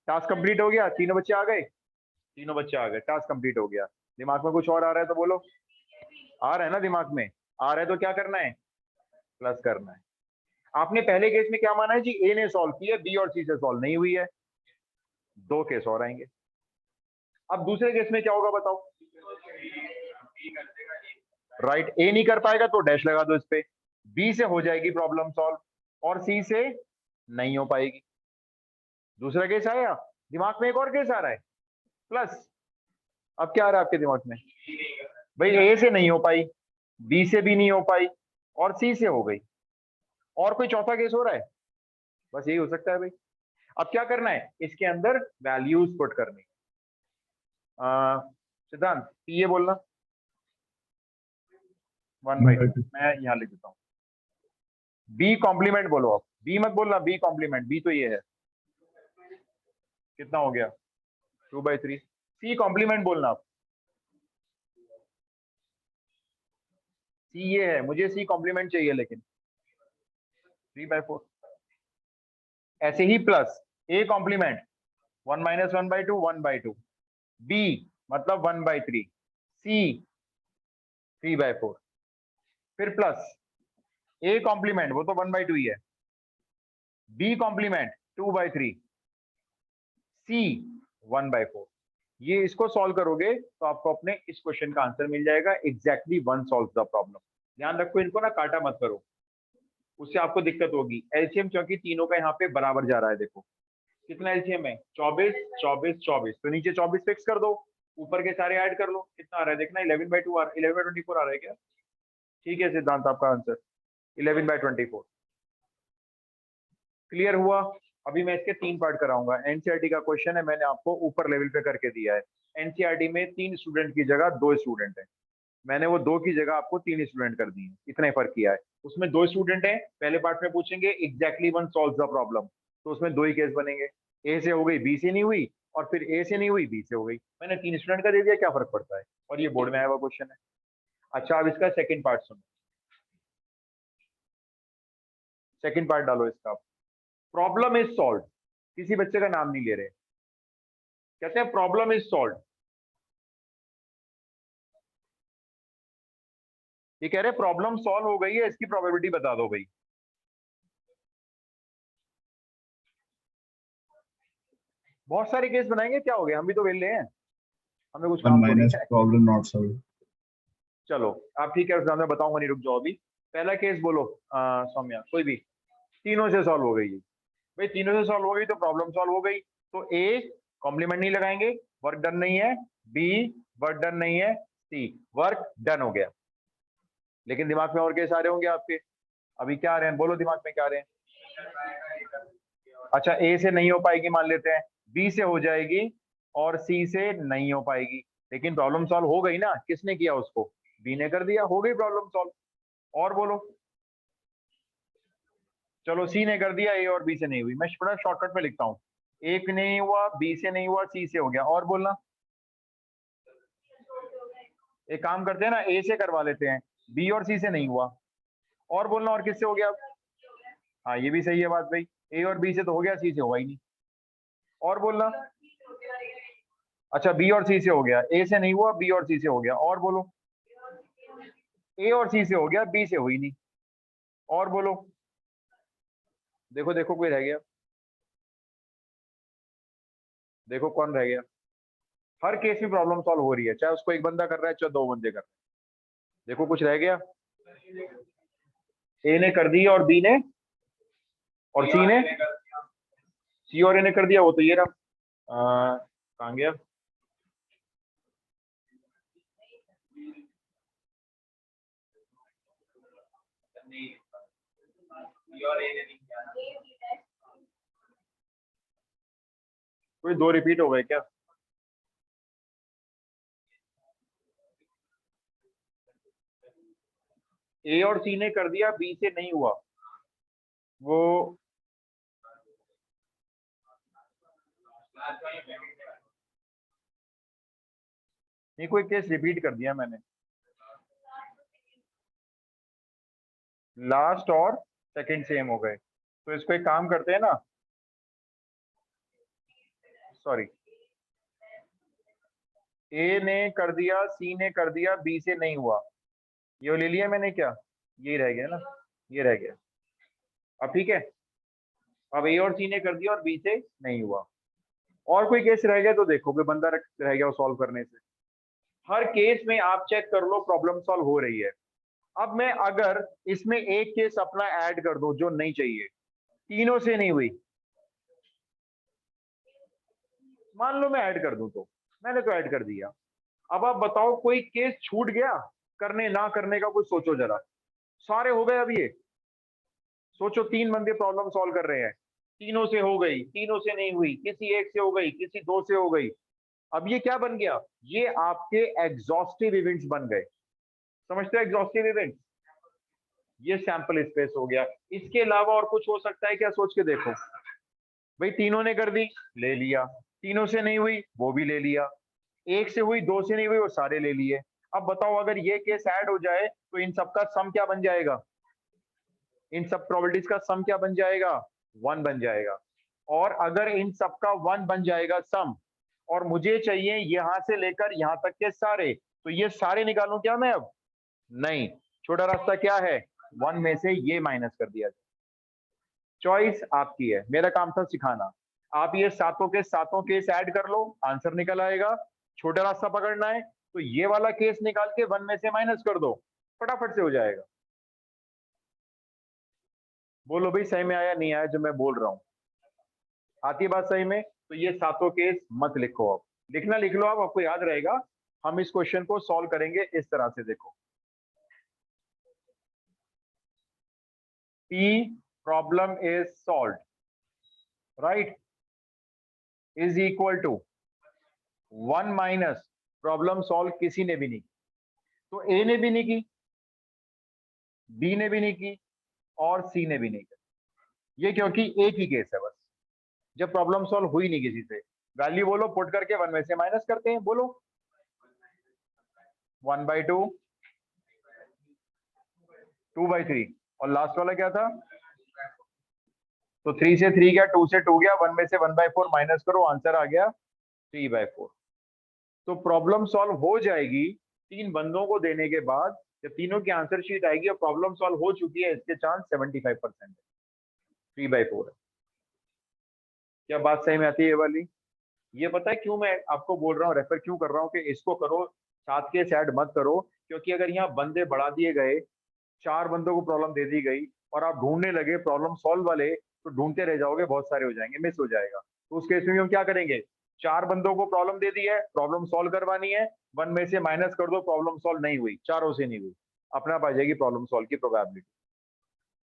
टास्क कंप्लीट हो गया। तीनों बच्चे आ गए, तीनों बच्चे आ गए, टास्क कंप्लीट हो गया। दिमाग में कुछ और आ रहा है तो बोलो, आ रहा है ना दिमाग में? आ रहा है तो क्या करना है? प्लस करना है। आपने पहले केस में क्या माना है जी? ए ने सॉल्व की है, बी और सी से सॉल्व नहीं हुई है, 2 केस और आएंगे। अब दूसरे केस में क्या होगा बताओ? राइट, ए नहीं कर पाएगा तो डैश लगा दो इस पे, बी से हो जाएगी प्रॉब्लम सॉल्व और सी से नहीं हो पाएगी। दूसरा केस आया, दिमाग में एक और केस आ रहा है, प्लस। अब क्या आ रहा है आपके दिमाग में? भाई ए से नहीं हो पाई, बी से भी नहीं हो पाई, और सी से हो गई, और कोई चौथा केस हो रहा है? बस यही हो सकता है भाई। अब क्या करना है? इसके अंदर वैल्यूज पुट करनी, सिद्धांत ये बोलना 1/2 मैं यहाँ लिख देता हूँ। बी कॉम्प्लीमेंट बोलो आप, बी मत बोलना, बी कॉम्प्लीमेंट, बी तो ये है, कितना हो गया 2/3। सी कॉम्प्लीमेंट बोलना आप, सी ये है, मुझे सी कॉम्प्लीमेंट चाहिए लेकिन 3/4। ऐसे ही प्लस ए कॉम्प्लीमेंट 1 - 1/2 1/2, बी मतलब 1/3, सी 3/4, फिर प्लस ए कॉम्प्लीमेंट वो तो 1/2 ही है, बी कॉम्प्लीमेंट 2/3, सी 1/4। ये इसको सॉल्व करोगे तो आपको अपने इस क्वेश्चन का आंसर मिल जाएगा। Exactly 1 solve the problem. ध्यान रखो इनको ना काटा मत करो, उससे आपको दिक्कत होगी। एलसीएम क्योंकि तीनों का यहाँ पे बराबर जा रहा है, देखो कितना एलसीएम है 24 24 24, तो नीचे 24 फिक्स कर दो, ऊपर के सारे ऐड कर लो, कितना आ रहा है देखना 11/2 11/24 आ रहा है क्या? ठीक है सिद्धांत, आपका आंसर 11/24। क्लियर हुआ? अभी मैं इसके 3 पार्ट कराऊंगा। एनसीईआरटी का क्वेश्चन है, मैंने आपको ऊपर लेवल पे करके दिया है। एनसीईआरटी में 3 स्टूडेंट की जगह 2 स्टूडेंट है, मैंने वो 2 की जगह आपको 3 स्टूडेंट कर दिए, इतना ही फर्क किया है। उसमें 2 स्टूडेंट है, पहले पार्ट में पूछेंगे एग्जैक्टली 1 सॉल्व द प्रॉब्लम, तो उसमें 2 ही केस बनेंगे, ए से हो गई बी से नहीं हुई, और फिर ए से नहीं हुई बी से हो गई। मैंने 3 स्टूडेंट का दे दिया, क्या फर्क पड़ता है, और ये बोर्ड में आया हुआ क्वेश्चन है। अच्छा अब इसका सेकंड पार्ट सुनो, सेकंड पार्ट डालो इसका। प्रॉब्लम इज सॉल्व, किसी बच्चे का नाम नहीं ले रहे, कहते हैं प्रॉब्लम इज सॉल्व। ये कह रहे प्रॉब्लम सॉल्व हो गई है, इसकी प्रोबेबिलिटी बता दो भाई। बहुत सारे केस बनाएंगे, क्या हो गया, हम भी तो वेले हैं, हमें कुछ 1 काम थोड़ी minus है। problem not solved। चलो आप ठीक है, उसका मैं बताऊंगा नहीं, रुक जाओ अभी। पहला केस बोलो सौम्या, कोई भी, तीनों से सॉल्व हो गई भाई, तीनों से सॉल्व हो गई तो प्रॉब्लम सॉल्व हो गई। तो ए कॉम्प्लीमेंट नहीं लगाएंगे, वर्क डन नहीं है, बी वर्क डन नहीं है, सी वर्क डन हो गया। लेकिन दिमाग में और केस आ रहे होंगे आपके, अभी क्या आ रहे हैं बोलो, दिमाग में क्या आ रहे हैं? अच्छा ए से नहीं हो पाएगी मान लेते हैं, बी से हो जाएगी और सी से नहीं हो पाएगी, लेकिन प्रॉब्लम सॉल्व हो गई ना, किसने किया उसको? बी ने कर दिया, हो गई प्रॉब्लम सॉल्व। और बोलो, चलो सी ने कर दिया, ए और बी से नहीं हुई, मैं थोड़ा शॉर्टकट में लिखता हूँ, एक नहीं हुआ, बी से नहीं हुआ, सी से हो गया। और बोलना, एक काम करते हैं ना, ए से करवा लेते हैं, बी और सी से नहीं हुआ। और बोलना, और किससे हो गया? हाँ ये भी सही है बात भाई, ए और बी से तो हो गया, सी से हुआ ही नहीं। और बोलना, अच्छा बी और सी से हो गया, ए से नहीं हुआ, बी और सी से हो गया। और बोलो, ए और सी से हो गया, बी से हुई नहीं। और बोलो, देखो देखो कोई रह गया, देखो कौन रह गया। हर केस में प्रॉब्लम सॉल्व हो रही है, चाहे उसको एक बंदा कर रहा है चाहे 2 बंदे कर रहे हैं। देखो कुछ रह गया, ए ने कर दी और बी ने और सी ने, सी और ए ने कर दिया, वो तो ये रहा, कहाँ गया? कोई 2 रिपीट हो गए क्या? ए और सी ने कर दिया, बी से नहीं हुआ, वो नहीं, कोई केस रिपीट कर दिया मैंने, लास्ट और सेकंड सेम हो गए। तो इसको एक काम करते हैं ना, सॉरी, ए ने कर दिया, सी ने कर दिया, बी से नहीं हुआ, ये ले लिया मैंने क्या, ये रह गया ना, ये रह गया। अब ठीक है, अब ए और सी ने कर दिया और बी से नहीं हुआ। और कोई केस रह गया तो देखो, कोई बंदा रह गया वो सॉल्व करने से। हर केस में आप चेक कर लो प्रॉब्लम सॉल्व हो रही है। अब मैं अगर इसमें एक केस अपना ऐड कर दूं जो नहीं चाहिए, तीनों से नहीं हुई, मान लो मैं ऐड कर दूं, तो मैंने तो ऐड कर दिया। अब आप बताओ कोई केस छूट गया करने ना करने का, कुछ सोचो जरा, सारे हो गए। अब ये सोचो 3 बंदे प्रॉब्लम सॉल्व कर रहे हैं, तीनों से हो गई, तीनों से नहीं हुई, किसी एक से हो गई, किसी 2 से हो गई, अब ये क्या बन गया, ये आपके एग्जॉस्टिव इवेंट्स बन गए। समझते हो एग्जॉस्टिव इवेंट्स, ये सैंपल स्पेस हो गया। इसके अलावा और कुछ हो सकता है क्या, सोच के देखो। भाई तीनों ने कर दी, ले लिया, तीनों से नहीं हुई वो भी ले लिया, एक से हुई दो से नहीं हुई वो सारे ले लिए। अब बताओ अगर ये केस ऐड हो जाए तो इन सबका सम क्या बन जाएगा, इन सब प्रोबेबिलिटीज का सम क्या बन जाएगा, 1 बन जाएगा। और अगर इन सबका 1 बन जाएगा सम, और मुझे चाहिए यहां से लेकर यहां तक के सारे, तो ये सारे निकालूं क्या मैं अब, नहीं, छोटा रास्ता क्या है, 1 में से ये माइनस कर दिया जाए। चॉइस आपकी है, मेरा काम था सिखाना। आप ये सातों के सातों केस ऐड कर लो, आंसर निकल आएगा। छोटा रास्ता पकड़ना है तो ये वाला केस निकाल के 1 में से माइनस कर दो, फटाफट से हो जाएगा। बोलो भाई सही में आया नहीं आया जो मैं बोल रहा हूं, आती बात सही में? तो ये सातों केस मत लिखो, अब लिखना लिख लो आप, आपको याद रहेगा। हम इस क्वेश्चन को सॉल्व करेंगे इस तरह से, देखो P problem is solved, right, is equal to 1 minus problem solve किसी ने भी नहीं की, तो A ने भी नहीं की, B ने भी नहीं की, और C ने भी नहीं की। ये क्योंकि एक ही केस है बस, जब प्रॉब्लम सॉल्व हुई नहीं किसी से। वैल्यू बोलो, पुट करके 1 में से माइनस करते हैं, बोलो 1/2, 2/3, और लास्ट वाला क्या था, तो 3 से 3 गया, 2 से 2 गया, 1 में से 1/4 माइनस करो, आंसर आ गया 3/4। तो प्रॉब्लम सॉल्व हो जाएगी 3 बंदों को देने के बाद, जब तीनों की आंसर शीट आएगी और प्रॉब्लम सॉल्व हो चुकी है, इसके चांस 75% है, 3/4 है। क्या बात सही में आती है ये वाली? ये पता है क्यों मैं आपको बोल रहा हूँ, रेफर क्यों कर रहा हूँ कि इसको करो, साथ के ऐड मत करो, क्योंकि अगर यहाँ बंदे बढ़ा दिए गए, 4 बंदों को प्रॉब्लम दे दी गई और आप ढूंढने लगे प्रॉब्लम सॉल्व वाले, तो ढूंढते रह जाओगे, बहुत सारे हो जाएंगे, मिस हो जाएगा। तो उस केस में हम क्या करेंगे, 4 बंदों को प्रॉब्लम दे दी है, प्रॉब्लम सॉल्व करवानी है, 1 में से माइनस कर दो, प्रॉब्लम सॉल्व नहीं हुई, चारों से नहीं हुई, अपने आप आ जाएगी प्रॉब्लम सॉल्व की प्रोबेबिलिटी।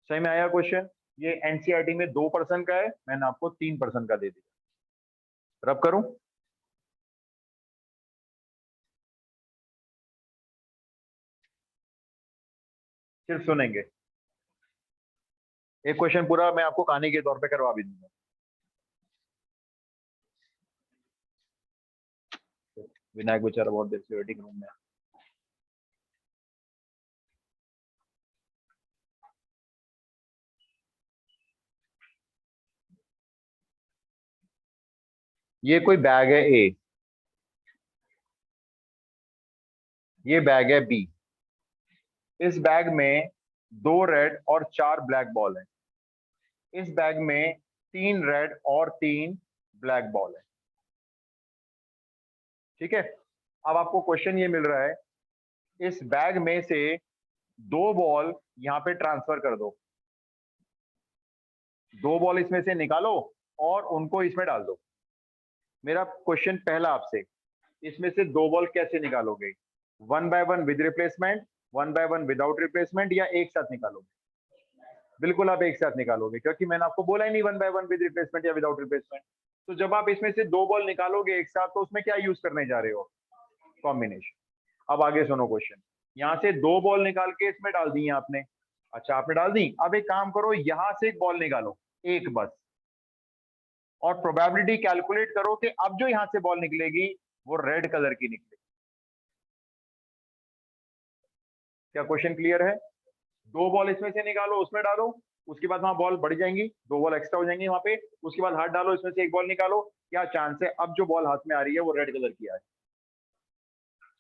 सही में आया क्वेश्चन? ये एनसीईआरटी में 2% का है, मैंने आपको 3% का दे दिया। रब करूं? सिर्फ सुनेंगे, एक क्वेश्चन पूरा मैं आपको कहानी के तौर पे करवा भी दूंगा। विनायक बेचारा बहुत देर से वेटिंग रूम में। ये कोई बैग है ए, ये बैग है बी। इस बैग में 2 रेड और 4 ब्लैक बॉल है। इस बैग में 3 रेड और 3 ब्लैक बॉल है। ठीक है, अब आपको क्वेश्चन ये मिल रहा है, इस बैग में से 2 बॉल यहां पे ट्रांसफर कर दो, 2 बॉल इसमें से निकालो और उनको इसमें डाल दो। मेरा क्वेश्चन पहला आपसे, इसमें से 2 बॉल कैसे निकालोगे, 1 by 1 with replacement, 1 by 1 without replacement, या एक साथ निकालोगे? बिल्कुल आप एक साथ निकालोगे, क्योंकि मैंने आपको बोला ही नहीं 1 बाय 1 विद रिप्लेसमेंट या विदाउट रिप्लेसमेंट। तो जब आप इसमें से 2 बॉल निकालोगे एक साथ, तो उसमें क्या यूज करने जा रहे हो, कॉम्बिनेशन। अब आगे सुनो क्वेश्चन, यहाँ से 2 बॉल निकाल के इसमें डाल दी आपने, अच्छा आपने डाल दी। अब एक काम करो, यहां से एक बॉल निकालो, एक बस, और प्रोबेबिलिटी कैलकुलेट करो कि अब जो यहां से बॉल निकलेगी वो रेड कलर की निकलेगी। क्या क्वेश्चन क्लियर है? 2 बॉल इसमें से निकालो, उसमें डालो, उसके बाद वहां बॉल बढ़ जाएंगी, 2 बॉल एक्स्ट्रा हो जाएंगी वहां पे, उसके बाद हाथ डालो, इसमें से एक बॉल निकालो, क्या चांस है अब जो बॉल हाथ में आ रही है वो रेड कलर की आ रही है?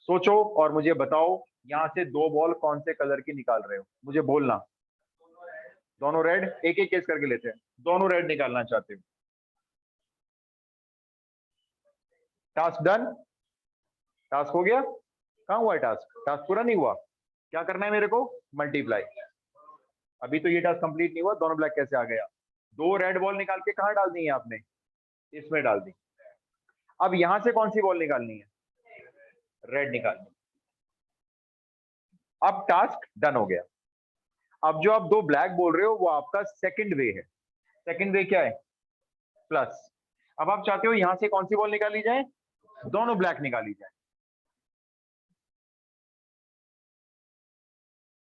सोचो और मुझे बताओ, यहां से 2 बॉल कौन से कलर की निकाल रहे हो, मुझे बोलना। दोनों रेड, एक एक केस करके लेते हैं, दोनों रेड निकालना चाहते हो। टास्क डन, टास्क हो गया? कहां हुआ टास्क? टास्क पूरा नहीं हुआ, क्या करना है मेरे को, मल्टीप्लाई। अभी तो ये टास्क कंप्लीट नहीं हुआ, दोनों ब्लैक कैसे आ गया? 2 रेड बॉल निकाल के कहां डाल दी है आपने, इसमें डाल दी। अब यहां से कौन सी बॉल निकालनी है, रेड निकालनी। अब टास्क डन हो गया। अब जो आप 2 ब्लैक बोल रहे हो वो आपका सेकंड वे है। सेकंड वे क्या है, प्लस। अब आप चाहते हो यहां से कौन सी बॉल निकाली जाए, दोनों ब्लैक निकाली जाए।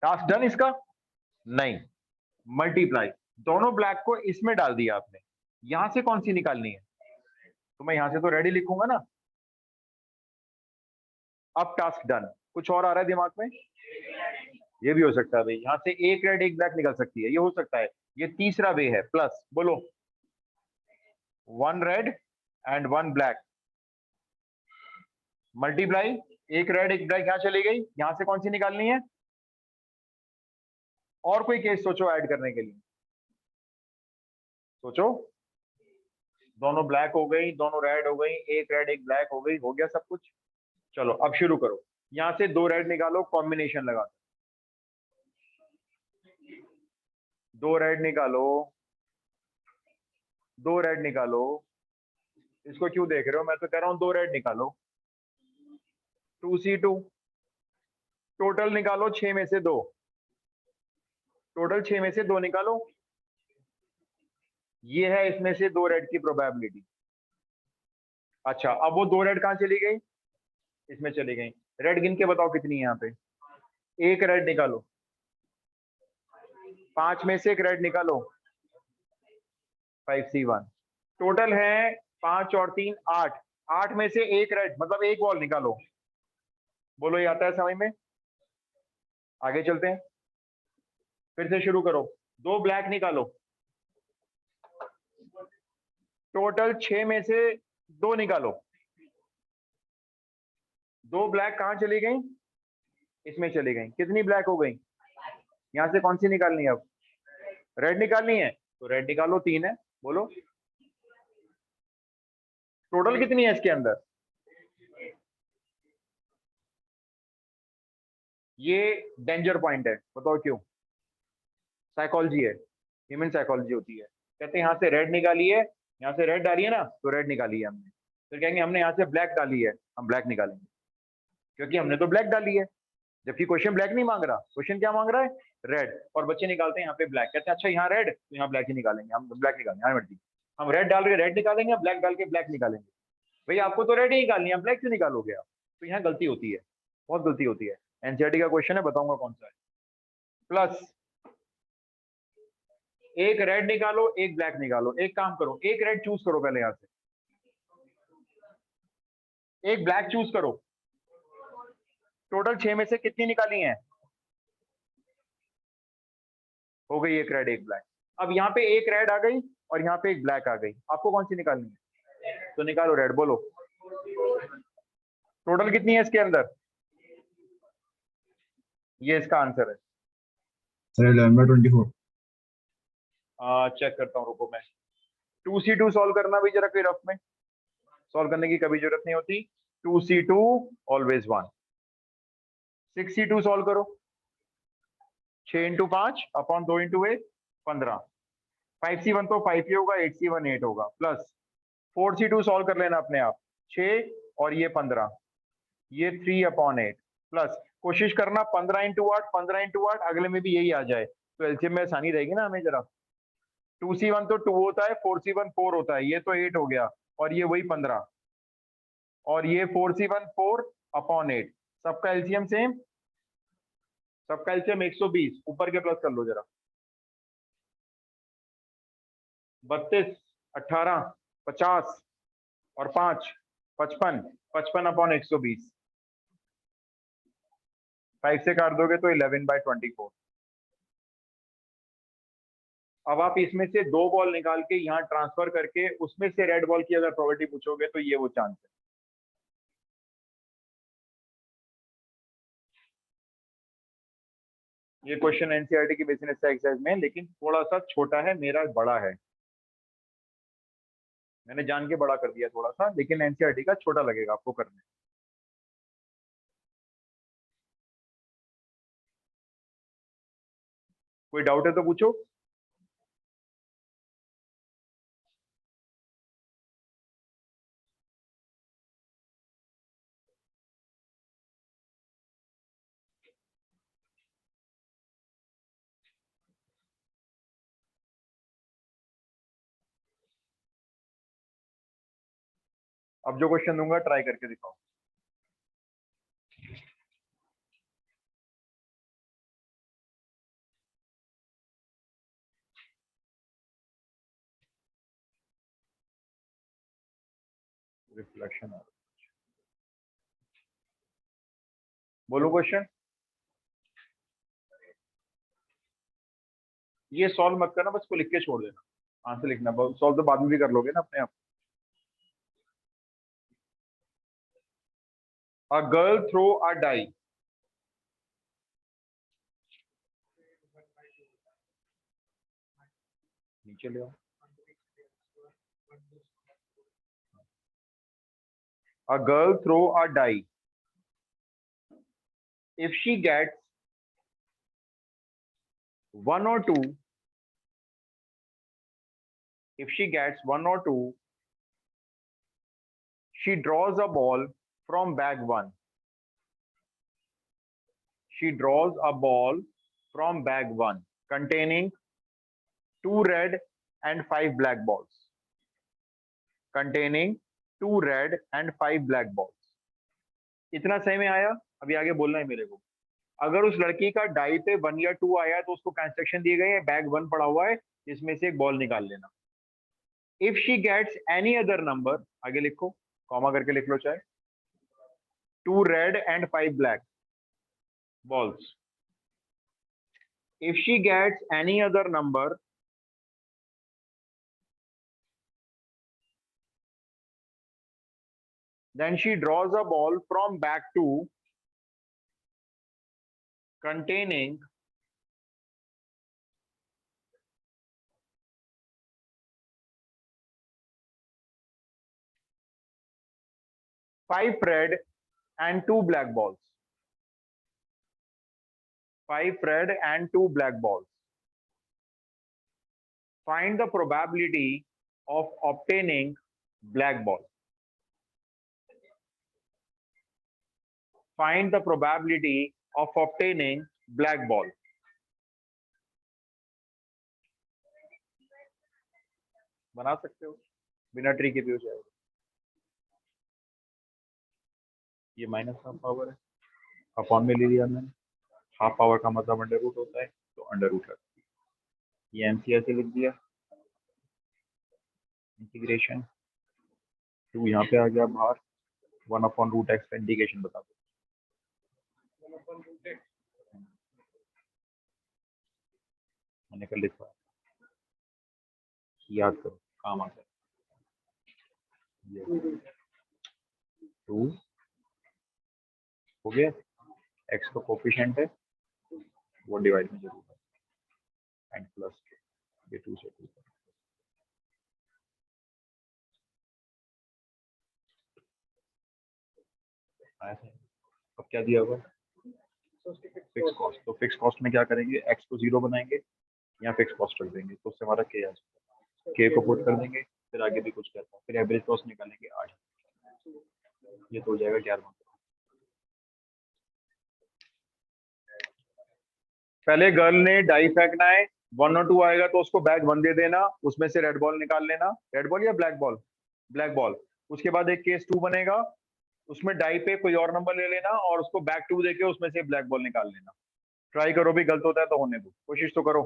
टास्क डन इसका? नहीं, मल्टीप्लाई, दोनों ब्लैक को इसमें डाल दिया आपने। यहां से कौन सी निकालनी है? तो मैं यहां से तो रेड ही लिखूंगा ना। अब टास्क डन। कुछ और आ रहा है दिमाग में? ये भी हो सकता है भाई, यहां से एक रेड एक ब्लैक निकल सकती है, ये हो सकता है। ये तीसरा वे है, प्लस बोलो 1 रेड एंड 1 ब्लैक मल्टीप्लाई, एक रेड एक ब्लैक यहां चली गई, यहां से कौन सी निकालनी है? और कोई केस सोचो ऐड करने के लिए, सोचो। दोनों ब्लैक हो गई, दोनों रेड हो गई, एक रेड एक ब्लैक हो गई, हो गया सब कुछ। चलो अब शुरू करो, यहां से 2 रेड निकालो, कॉम्बिनेशन लगा दो। 2 रेड निकालो, 2 रेड निकालो। इसको क्यों देख रहे हो? मैं तो कह रहा हूं 2 रेड निकालो। 2C2, टोटल निकालो 6 में से 2, टोटल 6 में से 2 निकालो। ये है इसमें से 2 रेड की प्रोबेबिलिटी। अच्छा, अब वो 2 रेड कहां चली गई? इसमें चली गई। रेड गिन के बताओ कितनी है यहाँ पे? एक रेड निकालो, 5 में से एक रेड निकालो, 5C1। टोटल है 5 और 3 8, 8 में से एक रेड, मतलब एक बॉल निकालो। बोलो ये आता है समझ में? आगे चलते हैं, फिर से शुरू करो। 2 ब्लैक निकालो, टोटल 6 में से 2 निकालो। 2 ब्लैक कहां चली गई? इसमें चली गई। कितनी ब्लैक हो गई? यहां से कौन सी निकालनी है? अब रेड निकालनी है, तो रेड निकालो, 3 है। बोलो टोटल कितनी है इसके अंदर? ये डेंजर पॉइंट है, बताओ क्यों? साइकोलॉजी है, ह्यूमन साइकोलॉजी होती है। कहते हैं यहाँ से रेड निकाली है, यहाँ से रेड डाली है ना, तो रेड निकाली है हमने। फिर कहेंगे हमने यहाँ से ब्लैक डाली है, हम ब्लैक निकालेंगे, क्योंकि हमने तो ब्लैक डाली है। जबकि क्वेश्चन ब्लैक नहीं मांग रहा, क्वेश्चन क्या मांग रहा है? रेड। और बच्चे निकालते हैं यहाँ पे ब्लैक, कहते हैं अच्छा यहाँ रेड तो यहाँ ब्लैक ही निकालेंगे, हम ब्लैक निकालेंगे, हाँ मर्जी। हम रेड डाल के रेड निकालेंगे, ब्लैक डाल के ब्लैक निकालेंगे। भाई आपको तो रेड ही निकालनी है, ब्लैक क्यों निकालोगे आप? तो यहाँ गलती होती है, बहुत गलती होती है। एनसीईआरटी का क्वेश्चन है, बताऊंगा कौन सा है। प्लस एक रेड निकालो, एक ब्लैक निकालो। एक काम करो, एक रेड चूज करो पहले यहां से, एक ब्लैक चूज करो। टोटल 6 में से कितनी निकाली हैं? हो गई एक रेड एक ब्लैक। अब यहाँ पे एक रेड आ गई और यहाँ पे एक ब्लैक आ गई, आपको कौन सी निकालनी है? तो निकालो रेड, बोलो टोटल कितनी है इसके अंदर? ये इसका आंसर है। सर 11/24। चेक करता हूँ, रुको मैं। 2C2 सॉल्व करना भी जरा कोई रफ में, सॉल्व करने की कभी जरूरत नहीं होती। 2C2 always 1। 6C2 सॉल्व करो, 6 इंटू 5 अपॉन 2 इंटू 1 15। 5C1 तो 5 ही होगा, 8C1 8 होगा। प्लस 4C2 सॉल्व कर लेना अपने आप, 6 और ये 15, ये 3/8। प्लस कोशिश करना 15 इंटू 8, 15 इंटू 8 अगले में भी यही आ जाए, तो एलसीएम में आसानी रहेगी ना हमें जरा। 2C1 तो 2 होता है, 4C1 4 होता है, ये तो 8 हो गया, और ये वही 15, और ये 4C1 4/8। सबका एलसीएम सेम, सबका एलसीएम 120, ऊपर के प्लस कर लो जरा। 32 18 50 और 5 55, 55/120। 5 से काट दोगे तो 11/24। अब आप इसमें से 2 बॉल निकाल के यहाँ ट्रांसफर करके उसमें से रेड बॉल की अगर प्रोबेबिलिटी पूछोगे तो ये वो चांस है। ये क्वेश्चन एनसीईआरटी की बिजनेस एक्सरसाइज में, लेकिन थोड़ा सा छोटा है, मेरा बड़ा है। मैंने जान के बड़ा कर दिया थोड़ा सा, लेकिन एनसीईआरटी का छोटा लगेगा आपको करने। कोई डाउट है तो पूछो। अब जो क्वेश्चन दूंगा ट्राई करके दिखाओ। रिफ्लेक्शन आ रहा है। बोलो क्वेश्चन। ये सॉल्व मत करना, बस को लिख के छोड़ देना, आंसर लिखना। सॉल्व तो बाद में भी कर लोगे ना अपने आप। A girl throw a die. नीचे ले आओ। A girl throw a die. If she gets 1 or 2, if she gets 1 or 2, she draws a ball from bag 1. She draws a ball from bag 1 containing 2 red and 5 black balls. Containing 2 red and 5 black balls. इतना सही में आया? अभी आगे बोलना है मेरे को। अगर उस लड़की का डाई पे 1 या 2 आया तो उसको इंस्ट्रक्शन दिए गए, बैग 1 पड़ा हुआ है, इसमें से एक बॉल निकाल लेना। If she gets any other number, आगे लिखो, कॉमा करके लिख लो चाहे, 2 red and 5 black balls. If she gets any other number, then she draws a ball from bag 2 containing 5 red and 2 black balls. 5 red and 2 black balls. Find the probability of obtaining black ball. Find the probability of obtaining black ball. बना सकते हो, बिना tree के भी हो जाएगा। ये minus half power है, अपॉन में ले लिया मैंने। हाफ पावर का मतलब अंडर रूट होता है, तो अंडर रूट रख दिया। ये एमसीआर से लिख दिया, इंटीग्रेशन 2 यहाँ पे आ गया बाहर, 1/√x का इंटीग्रेशन बता दो। मैंने कल लिखा, याद करो, काम आता है। 2 हो गया, x का कोफिशिएंट है वो डिवाइड में जरूर है, एंड प्लस ये 2 से 2 आया था। अब क्या दिया हुआ, फिक्स कॉस्ट। तो फिक्स कॉस्ट में क्या करेंगे, x को 0 बनाएंगे, यहाँ फिक्स कॉस्ट रख देंगे, तो उससे हमारा k आ जाएगा। k को पुट कर देंगे, फिर आगे भी कुछ करता है, फिर एवरेज कॉस्ट निकालेंगे 8, ये तो हो जाएगा 11। पहले गर्ल ने डाई फेंकना है, 1 और 2 आएगा तो उसको बैग 1 दे देना, उसमें से रेड बॉल निकाल लेना, रेड बॉल या ब्लैक बॉल, ब्लैक बॉल। उसके बाद एक केस 2 बनेगा, उसमें डाई पे कोई और नंबर ले लेना और उसको बैग 2 देके उसमें से ब्लैक बॉल निकाल लेना। ट्राई करो, भी गलत होता है तो होने दो, कोशिश तो करो।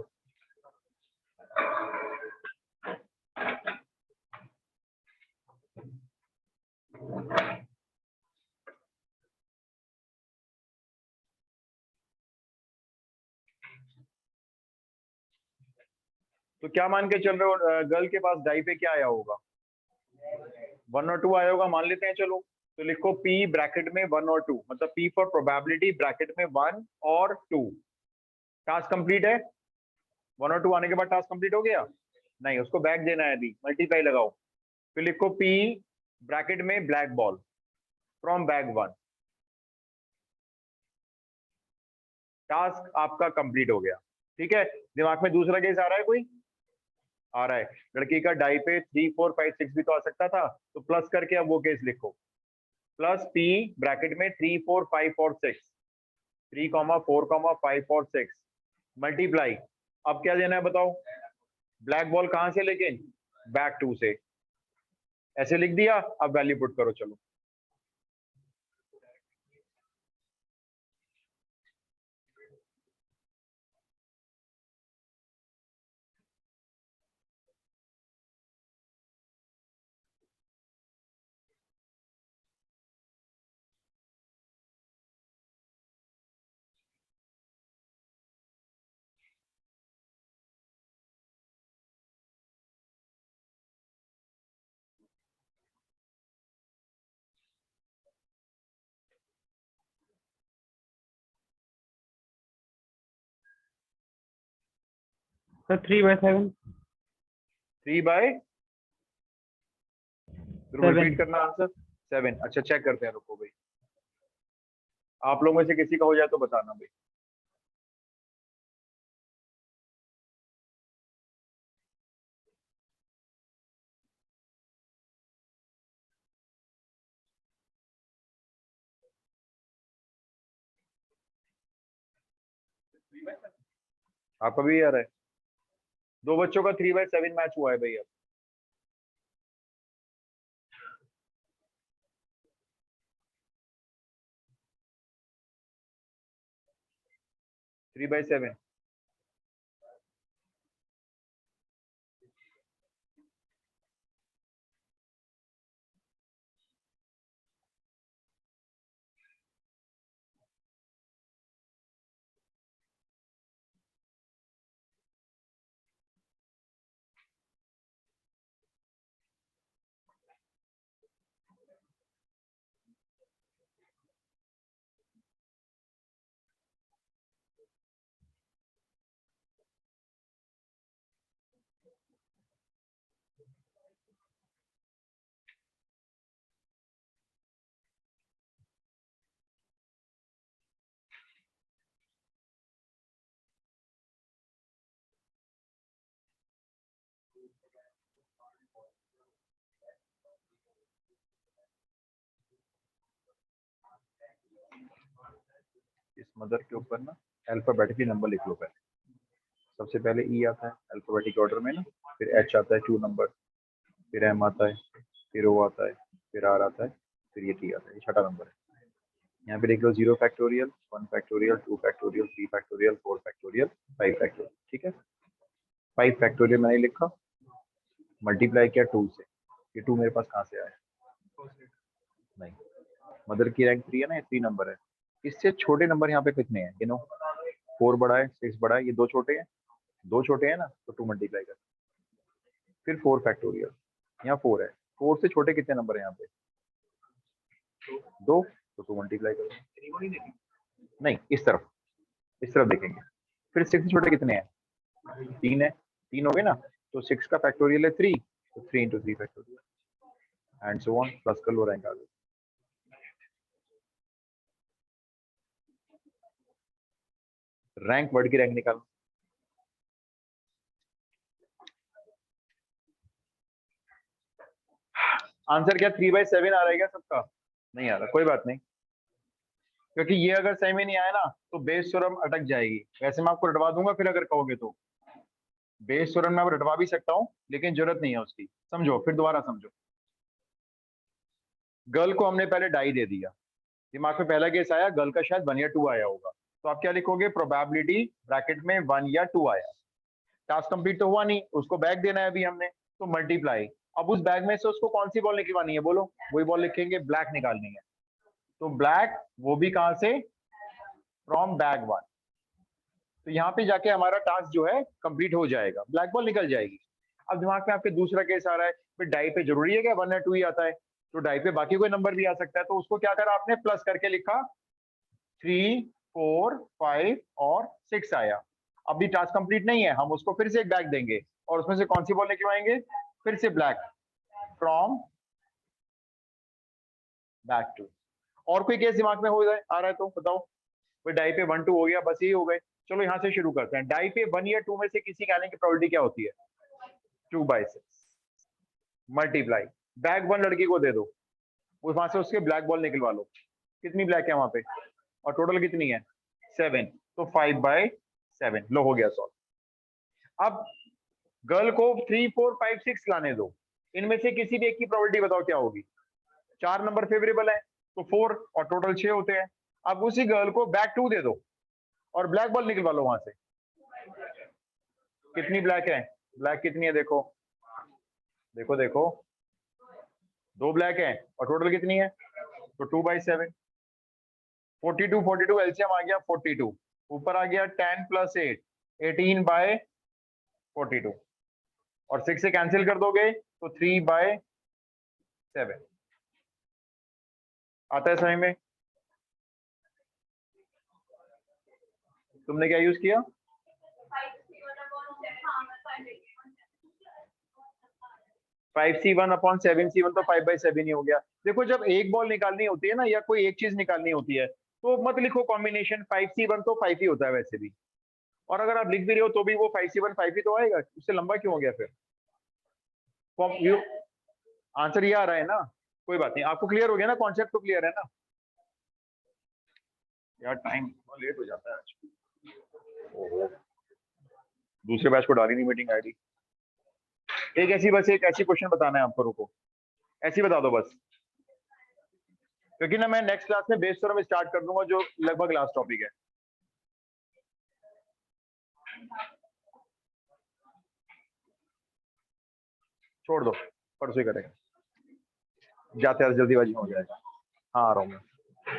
तो क्या मान के चल रहे हो, गर्ल के पास डाई पे क्या आया होगा, 1 और 2 आया होगा, मान लेते हैं चलो। तो लिखो P ब्रैकेट में 1 और 2, मतलब P फॉर प्रोबेबिलिटी ब्रैकेट में 1 और 2। टास्क कंप्लीट है, 1 और 2 आने के बाद टास्क कंप्लीट हो गया? नहीं, उसको बैक देना है, अभी मल्टीप्लाई लगाओ। फिर लिखो P ब्रैकेट में black ball from bag 1। Task आपका कंप्लीट हो गया, ठीक है। दिमाग में दूसरा केस आ रहा है कोई? आ रहा है। लड़की का डाई पे 3 4 5 6 भी तो आ सकता था, तो प्लस करके अब वो केस लिखो, प्लस P ब्रैकेट में 3 4 5 और 6, 3, 4, 5 और 6 मल्टीप्लाई। अब क्या देना है बताओ, ब्लैक बॉल कहां से, लेकिन बैक 2 से। ऐसे लिख दिया, अब वैल्यू पुट करो। चलो सर 3/7 3/7 7 रिपीट करना आंसर 7। अच्छा चेक करते हैं, रुको भाई, आप लोगों में से किसी का हो जाए तो बताना भाई। आपका भी आ रहा है? दो बच्चों का 3/7 मैच हुआ है भाई। अब 3/7 इस मदर के ऊपर ना अल्फाबेटिकली नंबर लिख लो पहले। सबसे पहले ई आता है अल्फाबेटिक ऑर्डर में ना, फिर एच आता है 2 नंबर, फिर एम आता है, फिर ओ आता है, फिर आर आता है, फिर ये टी आता है। ये छठा नंबर है। यहाँ पे देख लो 0 factorial, 1 factorial, 2 factorial, 3 factorial, 4 factorial, 5 factorial. ठीक है, 5 फैक्टोरियल मैंने लिखा, मल्टीप्लाई किया 2 से। ये 2 मेरे पास कहाँ से आया? नहीं, मदर की रैंक 3 है ना, ये 3 नंबर है। इससे छोटे नंबर यहाँ पे कितने हैं? 4 बड़ा है, 6 बड़ा है, ये 2 छोटे हैं, 2 छोटे हैं ना, तो 2 मल्टीप्लाई कर। फिर 4 फैक्टोरियल, यहाँ 4 है, 4 से छोटे कितने नंबर है यहाँ पे? 2, तो 2 मल्टीप्लाई करो। नहीं, इस तरफ देखेंगे। फिर 6 से छोटे कितने हैं? 3 है, 3 हो गए ना, तो 6 का फैक्टोरियल है 3, तो 3 into 3 factorial and so on, plus कर लो, रैंक आ गई। रैंक वर्ड की रैंक निकालो। आंसर क्या 3/7 आ रहा है क्या सबका? नहीं आ रहा, कोई बात नहीं, क्योंकि ये अगर सही में नहीं आया ना तो बेस थ्योरम अटक जाएगी। वैसे मैं आपको रटवा दूंगा, फिर अगर कहोगे तो बेस थ्योरम में रटवा भी सकता हूँ, लेकिन जरूरत नहीं है उसकी। समझो, फिर दोबारा समझो। गर्ल को हमने पहले डाई दे दिया, दिमाग में पहला केस आया गर्ल का शायद 1 या 2 आया होगा, तो आप क्या लिखोगे? प्रोबेबिलिटी ब्रैकेट में 1 या 2 आया। टास्क कंप्लीट तो हुआ नहीं, उसको बैग देना है अभी हमने, तो मल्टीप्लाई। अब उस बैग में से उसको कौन सी बॉल निकलवानी है? बोलो, वही बॉल लिखेंगे, ब्लैक निकालनी है। तो ब्लैक वो भी कहां से? From bag 1। तो यहाँ पे जाके हमारा टास्क जो है कंप्लीट हो जाएगा, ब्लैक बॉल निकल जाएगी। अब दिमाग में आपके दूसरा केस आ रहा है, फिर डाई पे जरूरी है क्या 1 या 2 ही आता है? तो डाई पे बाकी कोई नंबर भी आ सकता है, तो उसको क्या करा आपने? प्लस करके लिखा, 3, 4, 5 और 6 आया। अभी टास्क कंप्लीट नहीं है, हम उसको फिर से एक बैग देंगे और उसमें से कौन सी बॉल निकलवाएंगे? फिर से ब्लैक, फ्रॉम बैक टू। और कोई केस दिमाग में हो जाए आ रहा है तो बताओ। फिर डाई पे 1, 2 हो गया, बस यही हो गए। चलो यहाँ से शुरू करते हैं। डाई पे 1 या 2 में से किसी के आने की प्रोबेबिलिटी क्या होती है? 2/6 मल्टीप्लाई बैग 1 लड़की को दे दो, वहां से उसके ब्लैक बॉल निकलवा लो। कितनी ब्लैक है वहां पे और टोटल कितनी है? 7, तो 5/7 लो, हो गया सॉल्व। अब गर्ल को 3, 4, 5, 6 लाने दो, इनमें से किसी भी एक की प्रोबेबिलिटी बताओ क्या होगी। 4 नंबर फेवरेबल है तो 4 और टोटल 6 होते हैं। अब उसी गर्ल को बैक 2 दे दो और ब्लैक बॉल निकलवा लो वहां से। कितनी ब्लैक है, ब्लैक कितनी है देखो देखो देखो, 2 ब्लैक है और टोटल कितनी है, तो 2/7। 42 एलसीएम आ गया 42, ऊपर आ गया 10 + 8 18/42 और 6 से कैंसिल कर दोगे तो 3/7 आता है समझ में। तुमने क्या यूज किया, 5C1/7C1 तो 5/7 ही हो गया। देखो जब एक बॉल निकालनी होती है ना या कोई एक चीज निकालनी होती है तो मत लिखो कॉम्बिनेशन 5C1 तो 5 ही होता है वैसे भी, और अगर आप लिख भी रहे हो तो भी वो 5C1 5 ही तो आएगा, उससे लंबा क्यों हो गया फिर। आंसर ये आ रहा है ना, कोई बात नहीं, आपको क्लियर हो गया ना, कॉन्सेप्ट तो क्लियर है ना। यार टाइम लेट हो जाता है आज। ओहो, दूसरे बैच को डाली नहीं मीटिंग आईडी। एक ऐसी क्वेश्चन बताना है आपको, रुको ऐसी बता दो बस, क्योंकि ना मैं नेक्स्ट क्लास में बेस थ्योरम स्टार्ट कर दूंगा जो लगभग लास्ट टॉपिक है। छोड़ दो, परसों ही करेंगे, जाते जल्दीबाजी हो जाएगा। हाँ आ रहा हूँ मैं।